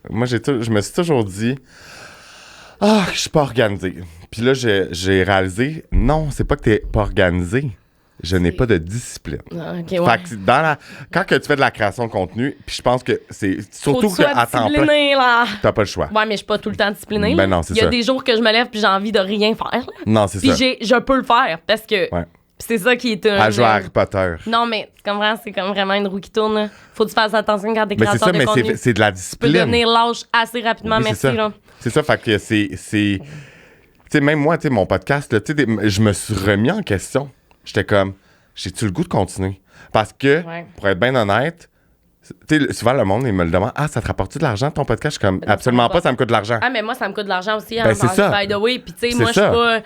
Moi, je me suis toujours dit, je suis pas organisé. Puis là, j'ai réalisé, non, c'est pas que t'es pas organisé. Je n'ai pas de discipline. Ah, OK, Fait ouais. que quand que tu fais de la création de contenu, puis je pense que c'est surtout Faut que tu sois qu'à temps plein, discipliné, là. t'as pas le choix. Ouais, mais je suis pas tout le temps disciplinée. Ben là. non, c'est Il y a ça. des jours que je me lève puis j'ai envie de rien faire. là. Non, c'est Puis ça. je peux le faire parce que Ouais. c'est ça qui est un... À jouer à Harry Potter. Non, mais tu comprends, c'est comme vraiment une roue qui tourne. Là. Faut que tu fasses attention quand t'es Mais c'est créateur ça, de mais contenu. c'est de la Tu peux discipline. devenir lâche assez rapidement, Oui, merci. c'est ça. Là. C'est ça, fait que c'est... Tu sais, même moi, tu sais, mon podcast, là, tu sais, je me suis remis en question. J'étais comme, j'ai-tu le goût de continuer? Parce que, Ouais. pour être bien honnête, tu sais, souvent le monde, il me le demande, ça te rapporte-tu de l'argent ton podcast? Je suis comme, Non, absolument ça va pas, pas. ça me coûte de l'argent. Ah, mais moi, ça me coûte de l'argent aussi. Ben, c'est ça. By the way. Puis, tu sais, C'est moi, je suis ça. pas.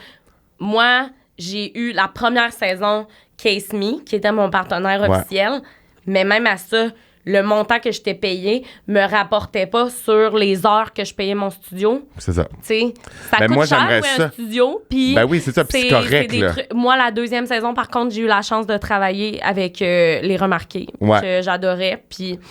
Moi, j'ai eu la première saison Case Me, qui était mon partenaire Ouais. officiel. Mais même à ça, le montant que je t'ai payé me rapportait pas sur les heures que je payais mon studio. C'est ça. Tu sais, ça Ben, coûte moi, cher j'aimerais louer ça. un studio. Puis Ben oui, c'est ça, puis c'est correct, des là. Moi, la deuxième saison, par contre, j'ai eu la chance de travailler avec Les Remarqués, Ouais. que j'adorais. Puis, tu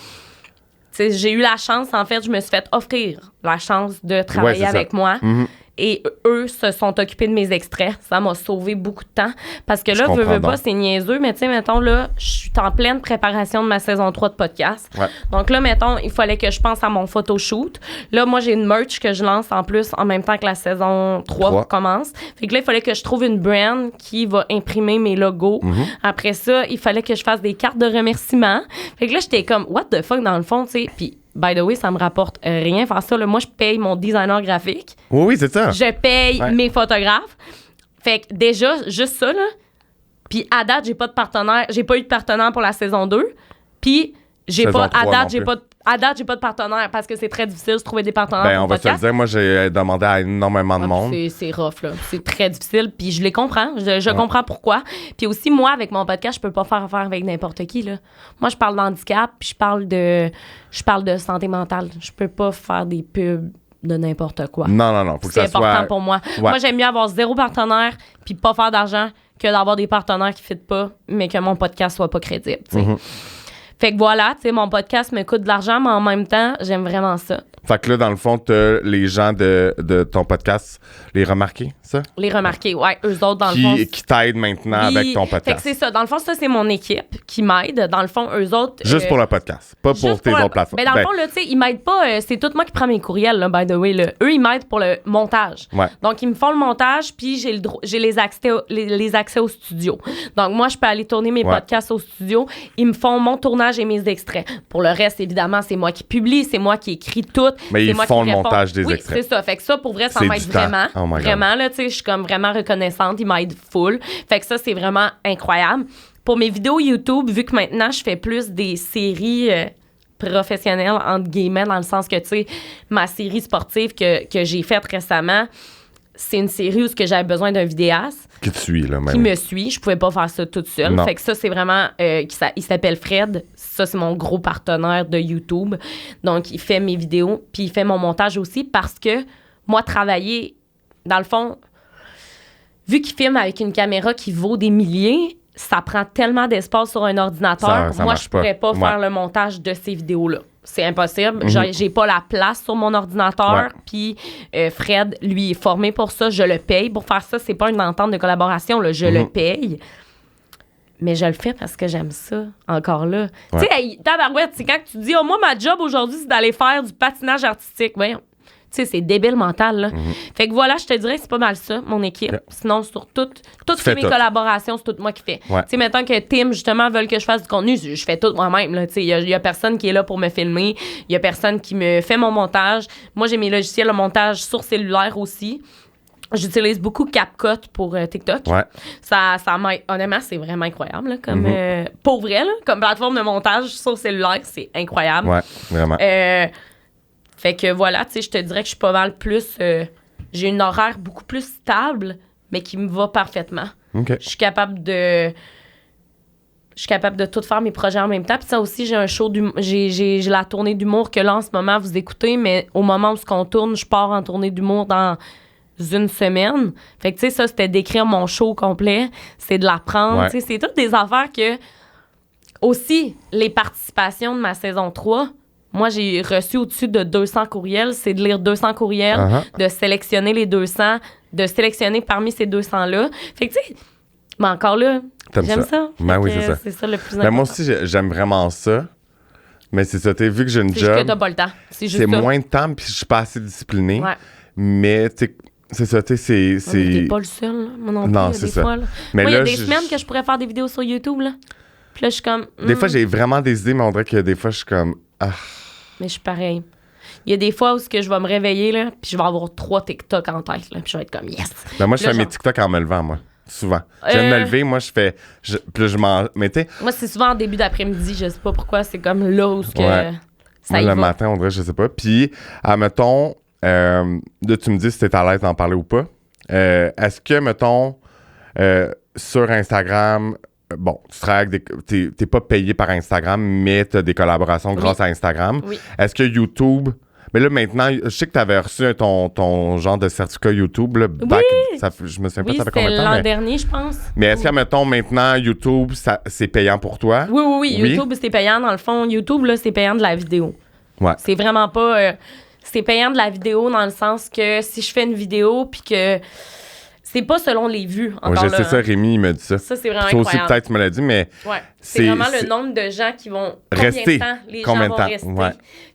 sais, j'ai eu la chance, en fait, je me suis fait offrir la chance de travailler Ouais, c'est avec ça. moi. Mhm. Et eux se sont occupés de mes extraits. Ça m'a sauvé beaucoup de temps. Parce que là, Je veux comprends pas, donc. c'est niaiseux. Mais tu sais, mettons, là, je suis en pleine préparation de ma saison 3 de podcast. Ouais. Donc là, mettons, il fallait que je pense à mon photoshoot. Là, moi, j'ai une merch que je lance en plus en même temps que la saison 3 commence. Fait que là, il fallait que je trouve une brand qui va imprimer mes logos. Mhm. Après ça, il fallait que je fasse des cartes de remerciement. Fait que là, j'étais comme, what the fuck, dans le fond, tu sais. Puis, by the way, ça me rapporte rien faire ça. Là. Moi, je paye mon designer graphique. Oui, oui, c'est ça. Je paye Ouais. mes photographes. Fait que déjà, juste ça, là. Puis à date, j'ai pas de partenaire. J'ai pas eu de partenaire pour la saison 2. Puis j'ai Saison pas. 3 À non date, j'ai plus. pas. À date, j'ai pas de partenaire parce que c'est très difficile de trouver des partenaires Ben, pour on le va se le podcast. dire. Moi, j'ai demandé à énormément de monde. C'est rough, là. C'est très difficile. Puis je les comprends. Je comprends pourquoi. Puis aussi, moi, avec mon podcast, je peux pas faire affaire avec n'importe qui, là. Moi, je parle d'handicap, puis je parle de santé mentale. Je peux pas faire des pubs de n'importe quoi. Non, non, non. Faut que C'est ça important soit. pour moi. Ouais. Moi, j'aime mieux avoir 0 partenaire puis pas faire d'argent que d'avoir des partenaires qui ne fitent pas, mais que mon podcast soit pas crédible, tu sais. Mhm. Fait que voilà, tu sais, mon podcast me coûte de l'argent, mais en même temps, j'aime vraiment ça. Fait que là, dans le fond, t'as les gens de ton podcast, les remarqués, ça? Les remarquer, ouais, eux autres, dans le fond. Qui t'aident maintenant oui. avec ton Fait que podcast. c'est ça. Dans le fond, ça, c'est mon équipe qui m'aide. Dans le fond, eux autres. Juste pour le podcast, pas pour juste tes la- autres plateformes. Mais dans le fond, là, tu sais, ils m'aident pas. C'est tout moi qui prends mes courriels, là, by the way. Là. Eux, ils m'aident pour le montage. Ouais. Donc, ils me font le montage, puis j'ai les accès au studio. Donc, moi, je peux aller tourner mes Ouais. podcasts au studio. Ils me font mon tournage et mes extraits. Pour le reste, évidemment, c'est moi qui publie, c'est moi qui écris tout. Mais c'est ils moi font qui le réponds. montage des oui, extraits. c'est ça. Fait que ça, pour vrai, ça C'est m'aide du temps. vraiment. Oh my God. Vraiment, là, tu sais, je suis comme vraiment reconnaissante. Ils m'aident full. Fait que ça, c'est vraiment incroyable. Pour mes vidéos YouTube, vu que maintenant, je fais plus des séries professionnelles, entre guillemets, dans le sens que, tu sais, ma série sportive que j'ai faite récemment, c'est une série où j'avais besoin d'un vidéaste Qui te suit, là, même. qui me suit. Je pouvais pas faire ça toute seule. Non. Fait que ça, c'est vraiment... il s'appelle Fred. Ça, c'est mon gros partenaire de YouTube. Donc, il fait mes vidéos, puis il fait mon montage aussi parce que moi, travailler, dans le fond, vu qu'il filme avec une caméra qui vaut des milliers, ça prend tellement d'espace sur un ordinateur. Ça moi, marche je pourrais pas pas. faire Ouais. le montage de ces vidéos-là. C'est impossible. J'ai pas la place sur mon ordinateur. Ouais. Puis Fred, lui, est formé pour ça. Je le paye. Pour faire ça, c'est pas une entente de collaboration. Là. Je le paye. Mais je le fais parce que j'aime ça, encore là. Ouais. Tu sais, hey, tabarouette, c'est quand tu dis « Oh, moi, ma job aujourd'hui, c'est d'aller faire du patinage artistique. » Voyons. Tu sais, c'est débile mental, là. Fait que voilà, je te dirais que c'est pas mal ça, mon équipe. Ouais. Sinon, sur toutes fais mes tout. collaborations, c'est tout moi qui fais. Ouais. Tu sais, mettons que Tim, justement, veulent que je fasse du contenu, je fais tout moi-même, là. Tu sais, il y a personne qui est là pour me filmer. Il y a personne qui me fait mon montage. Moi, j'ai mes logiciels de montage sur cellulaire aussi. J'utilise beaucoup CapCut pour TikTok. Ouais. Ça m'aide. Honnêtement, c'est vraiment incroyable. Là, comme, pour vrai, là, comme plateforme de montage sur cellulaire, c'est incroyable. Ouais, vraiment. Fait que voilà, tu sais, je te dirais que je suis pas mal plus... j'ai une horaire beaucoup plus stable, mais qui me va parfaitement. OK. Je suis capable de tout faire mes projets en même temps. Puis ça aussi, j'ai un show j'ai la tournée d'humour que là, en ce moment, vous écoutez, mais au moment où on tourne, je pars en tournée d'humour dans une semaine. Fait que, tu sais, ça, c'était d'écrire mon show complet. C'est de l'apprendre. Ouais. Tu sais, c'est toutes des affaires que... Aussi, les participations de ma saison 3... Moi, j'ai reçu au-dessus de 200 courriels. C'est de lire 200 courriels, de sélectionner les 200, de sélectionner parmi ces 200-là. Fait que, tu sais, mais encore là, T'aimes j'aime ça. Ben oui, Fait que c'est ça. C'est ça le plus Ben important. moi aussi, j'aime vraiment ça. Mais c'est ça, vu que j'ai une C'est juste que job, t'as pas le temps. C'est juste c'est ça. moins de temps, puis je suis pas assez discipliné. Ouais. Mais, tu sais, c'est ça, tu sais, c'est... Ouais, mais t'es pas le seul, là. Moi non plus, Non, il y a c'est des ça. fois, là. Mais Moi, il y a là, des semaines que je pourrais faire des vidéos sur YouTube, là. Puis là, je suis comme... Des fois, j'ai vraiment des idées, mais on dirait que des fois, je suis comme... Ah, Mais je suis pareil. Il y a des fois où je vais me réveiller, là, puis je vais avoir 3 TikTok en tête, là, puis je vais être comme « yes ». ben moi, je Là, fais mes genre- TikTok en me levant, moi. Souvent. Je viens de me lever, moi, je fais... Puis là, je m'en... Mais tu sais, Moi, c'est souvent en début d'après-midi, je sais pas pourquoi, c'est comme là où que Ouais. ça moi, y le va. matin, on dirait, je sais pas. Puis, admettons, là, tu me dis si t'es à l'aise d'en parler ou pas. Est-ce que, mettons, sur Instagram, bon, tu travailles avec t'es pas payé par Instagram, mais t'as des collaborations grâce à Instagram. Oui. Est-ce que YouTube... Mais là, maintenant, je sais que tu avais reçu ton genre de certificat YouTube. Là, je me souviens pas ça fait combien de temps. L'an dernier, je pense. Mais est-ce que, mettons, maintenant, YouTube, c'est payant pour toi? Oui. YouTube, c'est payant. Dans le fond, YouTube, là, c'est payant de la vidéo. Ouais. C'est vraiment pas... c'est payant de la vidéo dans le sens que si je fais une vidéo puis que... C'est pas selon les vues. Je sais ça, Rémi, il me dit ça. Ça, c'est vraiment incroyable. Aussi, peut-être, tu me l'as dit, mais... Ouais. C'est vraiment le nombre de gens qui vont... Rester. Combien de temps les gens vont rester. Ouais.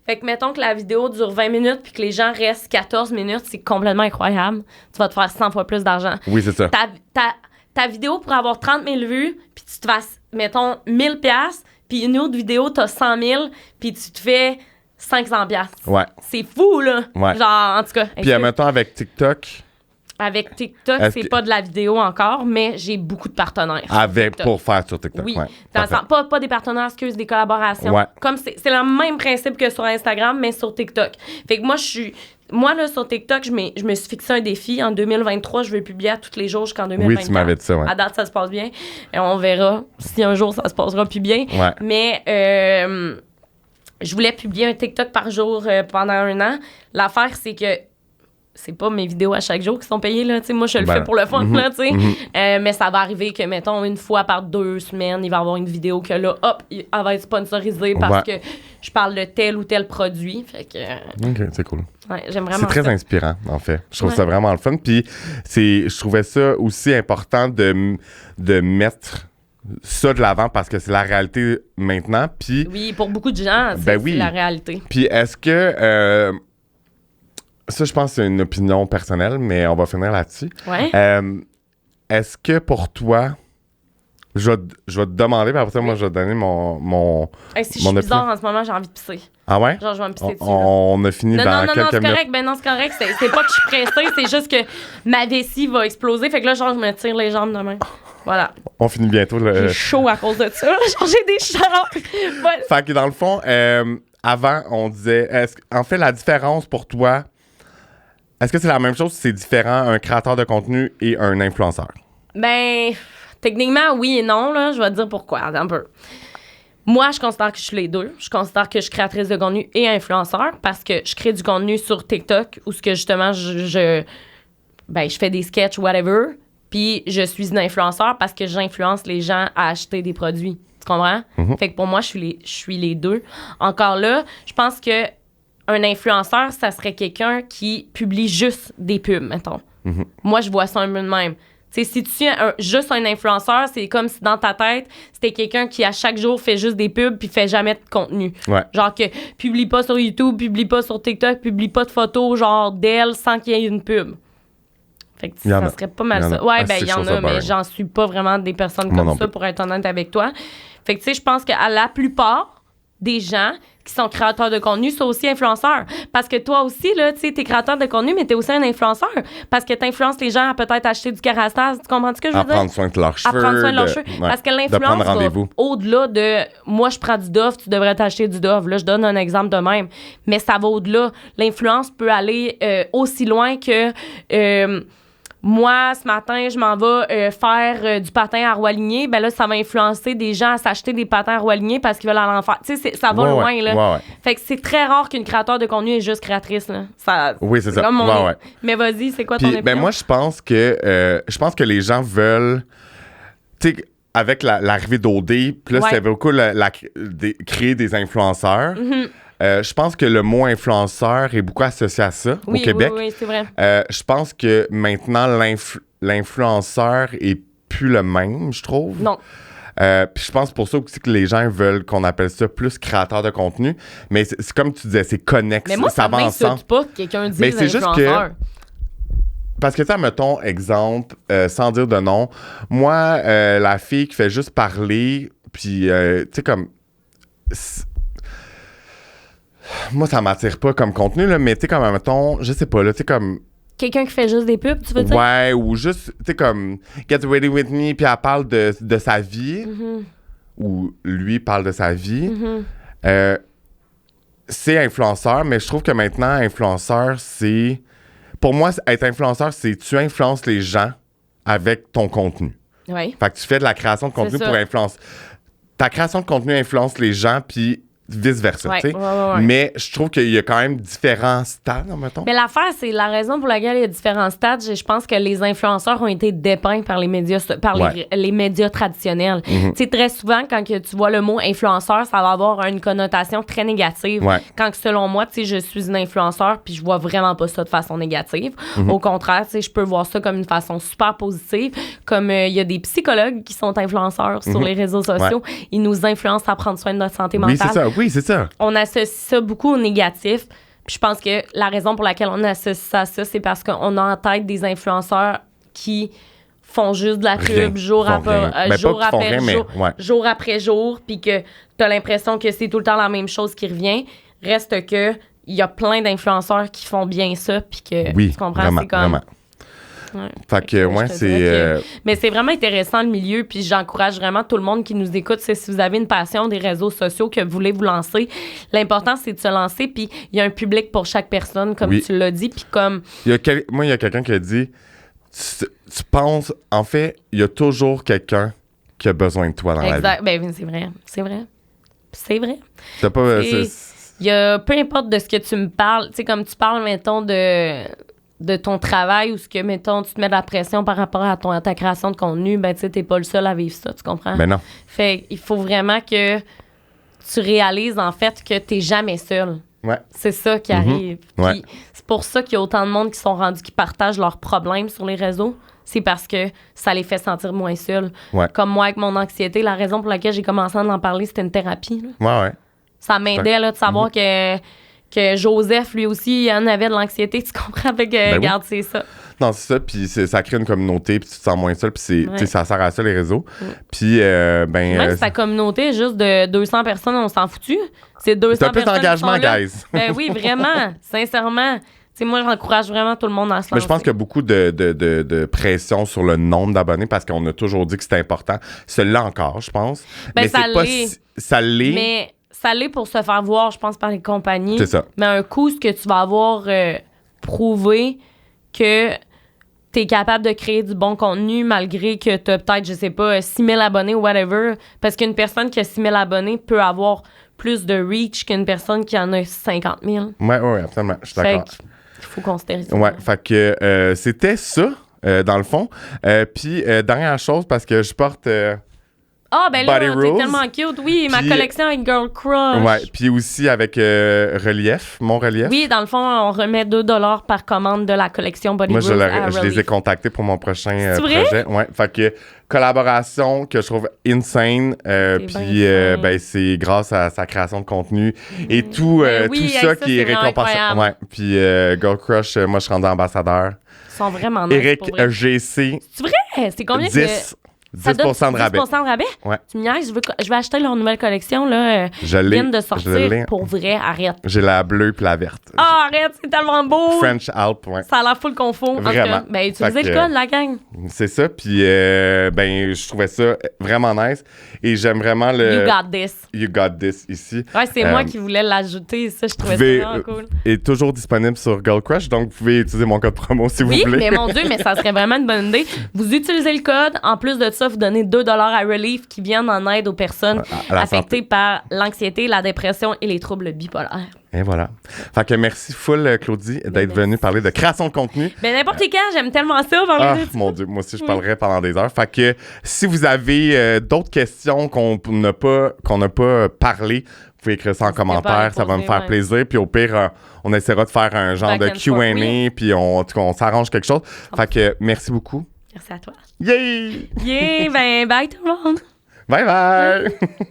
Fait que, mettons que la vidéo dure 20 minutes puis que les gens restent 14 minutes, c'est complètement incroyable. Tu vas te faire 100 fois plus d'argent. Oui, c'est ça. Ta vidéo pourrait avoir 30 000 vues puis tu te fasses, mettons, 1000 piastres puis une autre vidéo, t'as 100 000 puis tu te fais 500 piastres. Ouais. C'est fou, là. Ouais. Genre, en tout cas... Puis, mettons, avec TikTok... Avec TikTok, c'est pas de la vidéo encore, mais j'ai beaucoup de partenaires. Pour faire sur TikTok, oui. Ouais. Pas des partenaires, des collaborations. Ouais. Comme c'est le même principe que sur Instagram, mais sur TikTok. Fait que moi, là, sur TikTok, je me suis fixé un défi. En 2023, je vais publier à tous les jours jusqu'en 2024. Oui, tu m'avais dit ça, ouais. À date, ça se passe bien. Et on verra si un jour, ça se passera plus bien. Ouais. Mais je voulais publier un TikTok par jour pendant 1 an. L'affaire, c'est que c'est pas mes vidéos à chaque jour qui sont payées, là. T'sais, moi, je le fais pour le fun, là, tu sais. Mais ça va arriver que, mettons, une fois par 2 semaines, il va y avoir une vidéo que là, hop, elle va être sponsorisée parce que je parle de tel ou tel produit. Fait que... OK, c'est cool. Ouais, j'aime vraiment c'est très ça. inspirant, en fait. Je trouve ça vraiment le fun. Puis, je trouvais ça aussi important de mettre ça de l'avant parce que c'est la réalité maintenant. Puis, oui, pour beaucoup de gens, c'est la réalité. Puis, est-ce que... ça, je pense que c'est une opinion personnelle, mais on va finir là-dessus. Ouais. Est-ce que pour toi, je vais te demander, puis après ça, moi, je vais te donner mon si je suis bizarre en ce moment, j'ai envie de pisser. Ah ouais? Genre, je vais me pisser dessus. On a fini dans quelques minutes. Non, c'est correct. Ben non, c'est correct. C'est pas que je suis pressée, c'est juste que ma vessie va exploser. Fait que là, genre, je me tire les jambes demain. Voilà. On finit bientôt. J'ai chaud à cause de ça. Genre, j'ai des chaleurs. Voilà. Fait que dans le fond, avant, on disait... en fait, la différence pour toi... Est-ce que c'est la même chose si c'est différent, un créateur de contenu et un influenceur? Ben, techniquement, oui et non, là. Je vais te dire pourquoi, un peu. Moi, je considère que je suis les deux. Je considère que je suis créatrice de contenu et influenceur parce que je crée du contenu sur TikTok où ce que justement, je fais des sketchs, whatever. Puis, je suis une influenceur parce que j'influence les gens à acheter des produits. Tu comprends? Mm-hmm. Fait que pour moi, je suis les deux. Encore là, je pense que un influenceur, ça serait quelqu'un qui publie juste des pubs, mettons. Mm-hmm. Moi, je vois ça un peu de même. T'sais, si tu es juste un influenceur, c'est comme si dans ta tête, c'était quelqu'un qui, à chaque jour, fait juste des pubs puis fait jamais de contenu. Ouais. Genre que publie pas sur YouTube, publie pas sur TikTok, publie pas de photos genre d'elle sans qu'il y ait une pub. Fait que ça serait pas mal ça. Ouais, il y en a, mais j'en suis pas vraiment des personnes comme ça, pour être honnête avec toi. Fait que, tu sais, je pense qu'à la plupart des gens qui sont créateurs de contenu sont aussi influenceurs. Parce que toi aussi, là, tu sais, t'es créateur de contenu, mais t'es aussi un influenceur. Parce que t'influences les gens à peut-être acheter du Kerastase. Tu comprends ce que je veux dire? À prendre soin de leurs cheveux. À prendre soin de leurs cheveux. Parce que l'influence va au-delà de moi, je prends du Dove, tu devrais t'acheter du Dove. Là, je donne un exemple de même. Mais ça va au-delà. L'influence peut aller aussi loin que... moi, ce matin, je m'en vais faire du patin à roue alignée. Ben là, ça va influencer des gens à s'acheter des patins à roue alignée parce qu'ils veulent aller en faire. Tu sais, ça va loin, là. Ouais. Fait que c'est très rare qu'une créateur de contenu est juste créatrice, là. Oui, c'est ça. Comme Mais vas-y, c'est quoi ton opinion? Ben moi, je pense que les gens veulent... Tu sais, avec l'arrivée d'OD, puis là, c'est beaucoup créer des influenceurs. Mm-hmm. Je pense que le mot influenceur est beaucoup associé à ça au Québec. Oui, c'est vrai. Je pense que maintenant, l'influenceur est plus le même, je trouve. Non. Puis je pense pour ça aussi que les gens veulent qu'on appelle ça plus créateur de contenu. Mais c'est comme tu disais, c'est connexe. Mais moi, ça m'insulte pas que quelqu'un dise influenceur. Juste que... Parce que, tu sais, mettons, exemple, sans dire de nom, moi, la fille qui fait juste parler, puis, tu sais, comme... Moi, ça m'attire pas comme contenu, là, mais tu sais, comme, mettons, je sais pas, là, tu sais, comme... Quelqu'un qui fait juste des pubs, tu veux dire? Ouais, ou juste, tu sais, comme, Get Ready With Me, puis elle parle de sa vie, ou lui parle de sa vie. C'est influenceur, mais je trouve que maintenant, influenceur, c'est... Pour moi, être influenceur, c'est tu influences les gens avec ton contenu. Oui. Fait que tu fais de la création de contenu pour influencer. Ta création de contenu influence les gens, puis vice-versa, tu sais. Mais je trouve qu'il y a quand même différents stades, mettons. Mais l'affaire, c'est la raison pour laquelle il y a différents stades. Je pense que les influenceurs ont été dépeints par les médias, les médias traditionnels. Tu sais, très souvent, quand que tu vois le mot influenceur, ça va avoir une connotation très négative. Quand que, selon moi, tu sais, je suis une influenceur, puis je vois vraiment pas ça de façon négative. Au contraire, tu sais, je peux voir ça comme une façon super positive. Comme il y a des psychologues qui sont influenceurs sur les réseaux sociaux. Ils nous influencent à prendre soin de notre santé mentale. Oui, c'est ça. On associe ça beaucoup au négatif. Puis je pense que la raison pour laquelle on associe ça à ça, c'est parce qu'on a en tête des influenceurs qui font juste de la pub jour après jour, puis que t'as l'impression que c'est tout le temps la même chose qui revient. Reste que il y a plein d'influenceurs qui font bien ça, puis que tu comprends, vraiment, c'est comme... Vraiment. Fait que, c'est... Mais c'est vraiment intéressant le milieu, puis j'encourage vraiment tout le monde qui nous écoute. C'est si vous avez une passion des réseaux sociaux, que vous voulez vous lancer, l'important, c'est de se lancer, puis il y a un public pour chaque personne, comme tu l'as dit, puis comme... Moi, il y a quelqu'un qui a dit, tu penses... En fait, il y a toujours quelqu'un qui a besoin de toi dans la vie. Ben, c'est vrai. C'est vrai. T'as pas... Il y a... Peu importe de ce que tu me parles, tu sais, comme tu parles, mettons, de ton travail ou ce que, mettons, tu te mets de la pression par rapport à ta création de contenu, ben, tu sais, t'es pas le seul à vivre ça, tu comprends? Ben non. Fait il faut vraiment que tu réalises, en fait, que t'es jamais seul. Ouais. C'est ça qui arrive. Puis c'est pour ça qu'il y a autant de monde qui partagent leurs problèmes sur les réseaux. C'est parce que ça les fait sentir moins seuls. Comme moi, avec mon anxiété, la raison pour laquelle j'ai commencé à en parler, c'était une thérapie. Là. Ça m'aidait là, de savoir que Joseph, lui aussi, il en avait de l'anxiété, tu comprends? Fait que, regarde, c'est ça. Non, c'est ça, puis ça crée une communauté, puis tu te sens moins seul, puis ça sert à ça, les réseaux. Puis, même si ta communauté est juste de 200 personnes, on s'en foutu. C'est 200 personnes. T'as plus d'engagement, guys. Ben oui, vraiment, sincèrement. T'sais, moi, j'encourage vraiment tout le monde à se lancer. Mais je pense qu'il y a beaucoup de pression sur le nombre d'abonnés parce qu'on a toujours dit que c'était important. Celui-là encore, je pense. Ben, mais ça c'est pas l'est. Ça l'est. Mais ça l'est pour se faire voir, je pense, par les compagnies. C'est ça. Mais un coup, ce que tu vas avoir prouvé que t'es capable de créer du bon contenu malgré que t'as peut-être, je sais pas, 6 000 abonnés ou whatever. Parce qu'une personne qui a 6 000 abonnés peut avoir plus de reach qu'une personne qui en a 50 000. Oui, absolument. Je suis d'accord. Il faut considérer ça. Ouais, fait que c'était ça, dans le fond. Puis, dernière chose, parce que je porte... Ah, ben là, t'es tellement cute. Oui, ma collection avec Girl Crush. Ouais, puis aussi avec Relief, mon Relief. Oui, dans le fond, on remet 2$ par commande de la collection Body Rose. Moi, je les ai contactés pour mon prochain projet. Ouais, fait que collaboration que je trouve insane. Puis, ben, c'est grâce à sa création de contenu et tout, tout ça qui est récompensé. Ouais, puis Girl Crush, moi, je suis rendu ambassadeur. Ils sont vraiment nice. Eric GC. C'est vrai? C'est combien 10% de rabais. 10% de rabais? Ouais. Tu me niaises, je vais acheter leur nouvelle collection, là. Je l'ai. Viennent de sortir. Pour vrai, arrête. J'ai la bleue puis la verte. Ah, arrête, c'est tellement beau. French Alp, ouais. Ça a l'air full confort. Vraiment. Ben, utilisez le code, la gang. C'est ça, puis ben, je trouvais ça vraiment nice. Et j'aime vraiment le... You got this. You got this, ici. Ouais, c'est moi qui voulais l'ajouter. Ça, je trouvais ça vraiment cool. Est toujours disponible sur Girl Crush, donc vous pouvez utiliser mon code promo si vous voulez. Oui, mais mon Dieu, mais ça serait vraiment une bonne idée. Vous utilisez le code. En plus de ça, vous donnez 2$ à Relief qui viennent en aide aux personnes affectées par l'anxiété, la dépression et les troubles bipolaires. Et voilà. Fait que merci full, Claudie, d'être venue parler de création de contenu. Ben n'importe quand, j'aime tellement ça. Mon Dieu, moi aussi, je parlerais pendant des heures. Fait que si vous avez d'autres questions qu'on n'a pas parlé, vous pouvez écrire ça en commentaire, ça va me faire plaisir. Puis au pire, on essaiera de faire un genre de Q&A, puis on s'arrange quelque chose. Fait que merci beaucoup. Merci à toi. Yay! Yeah! Ben, bye tout le monde! Bye bye!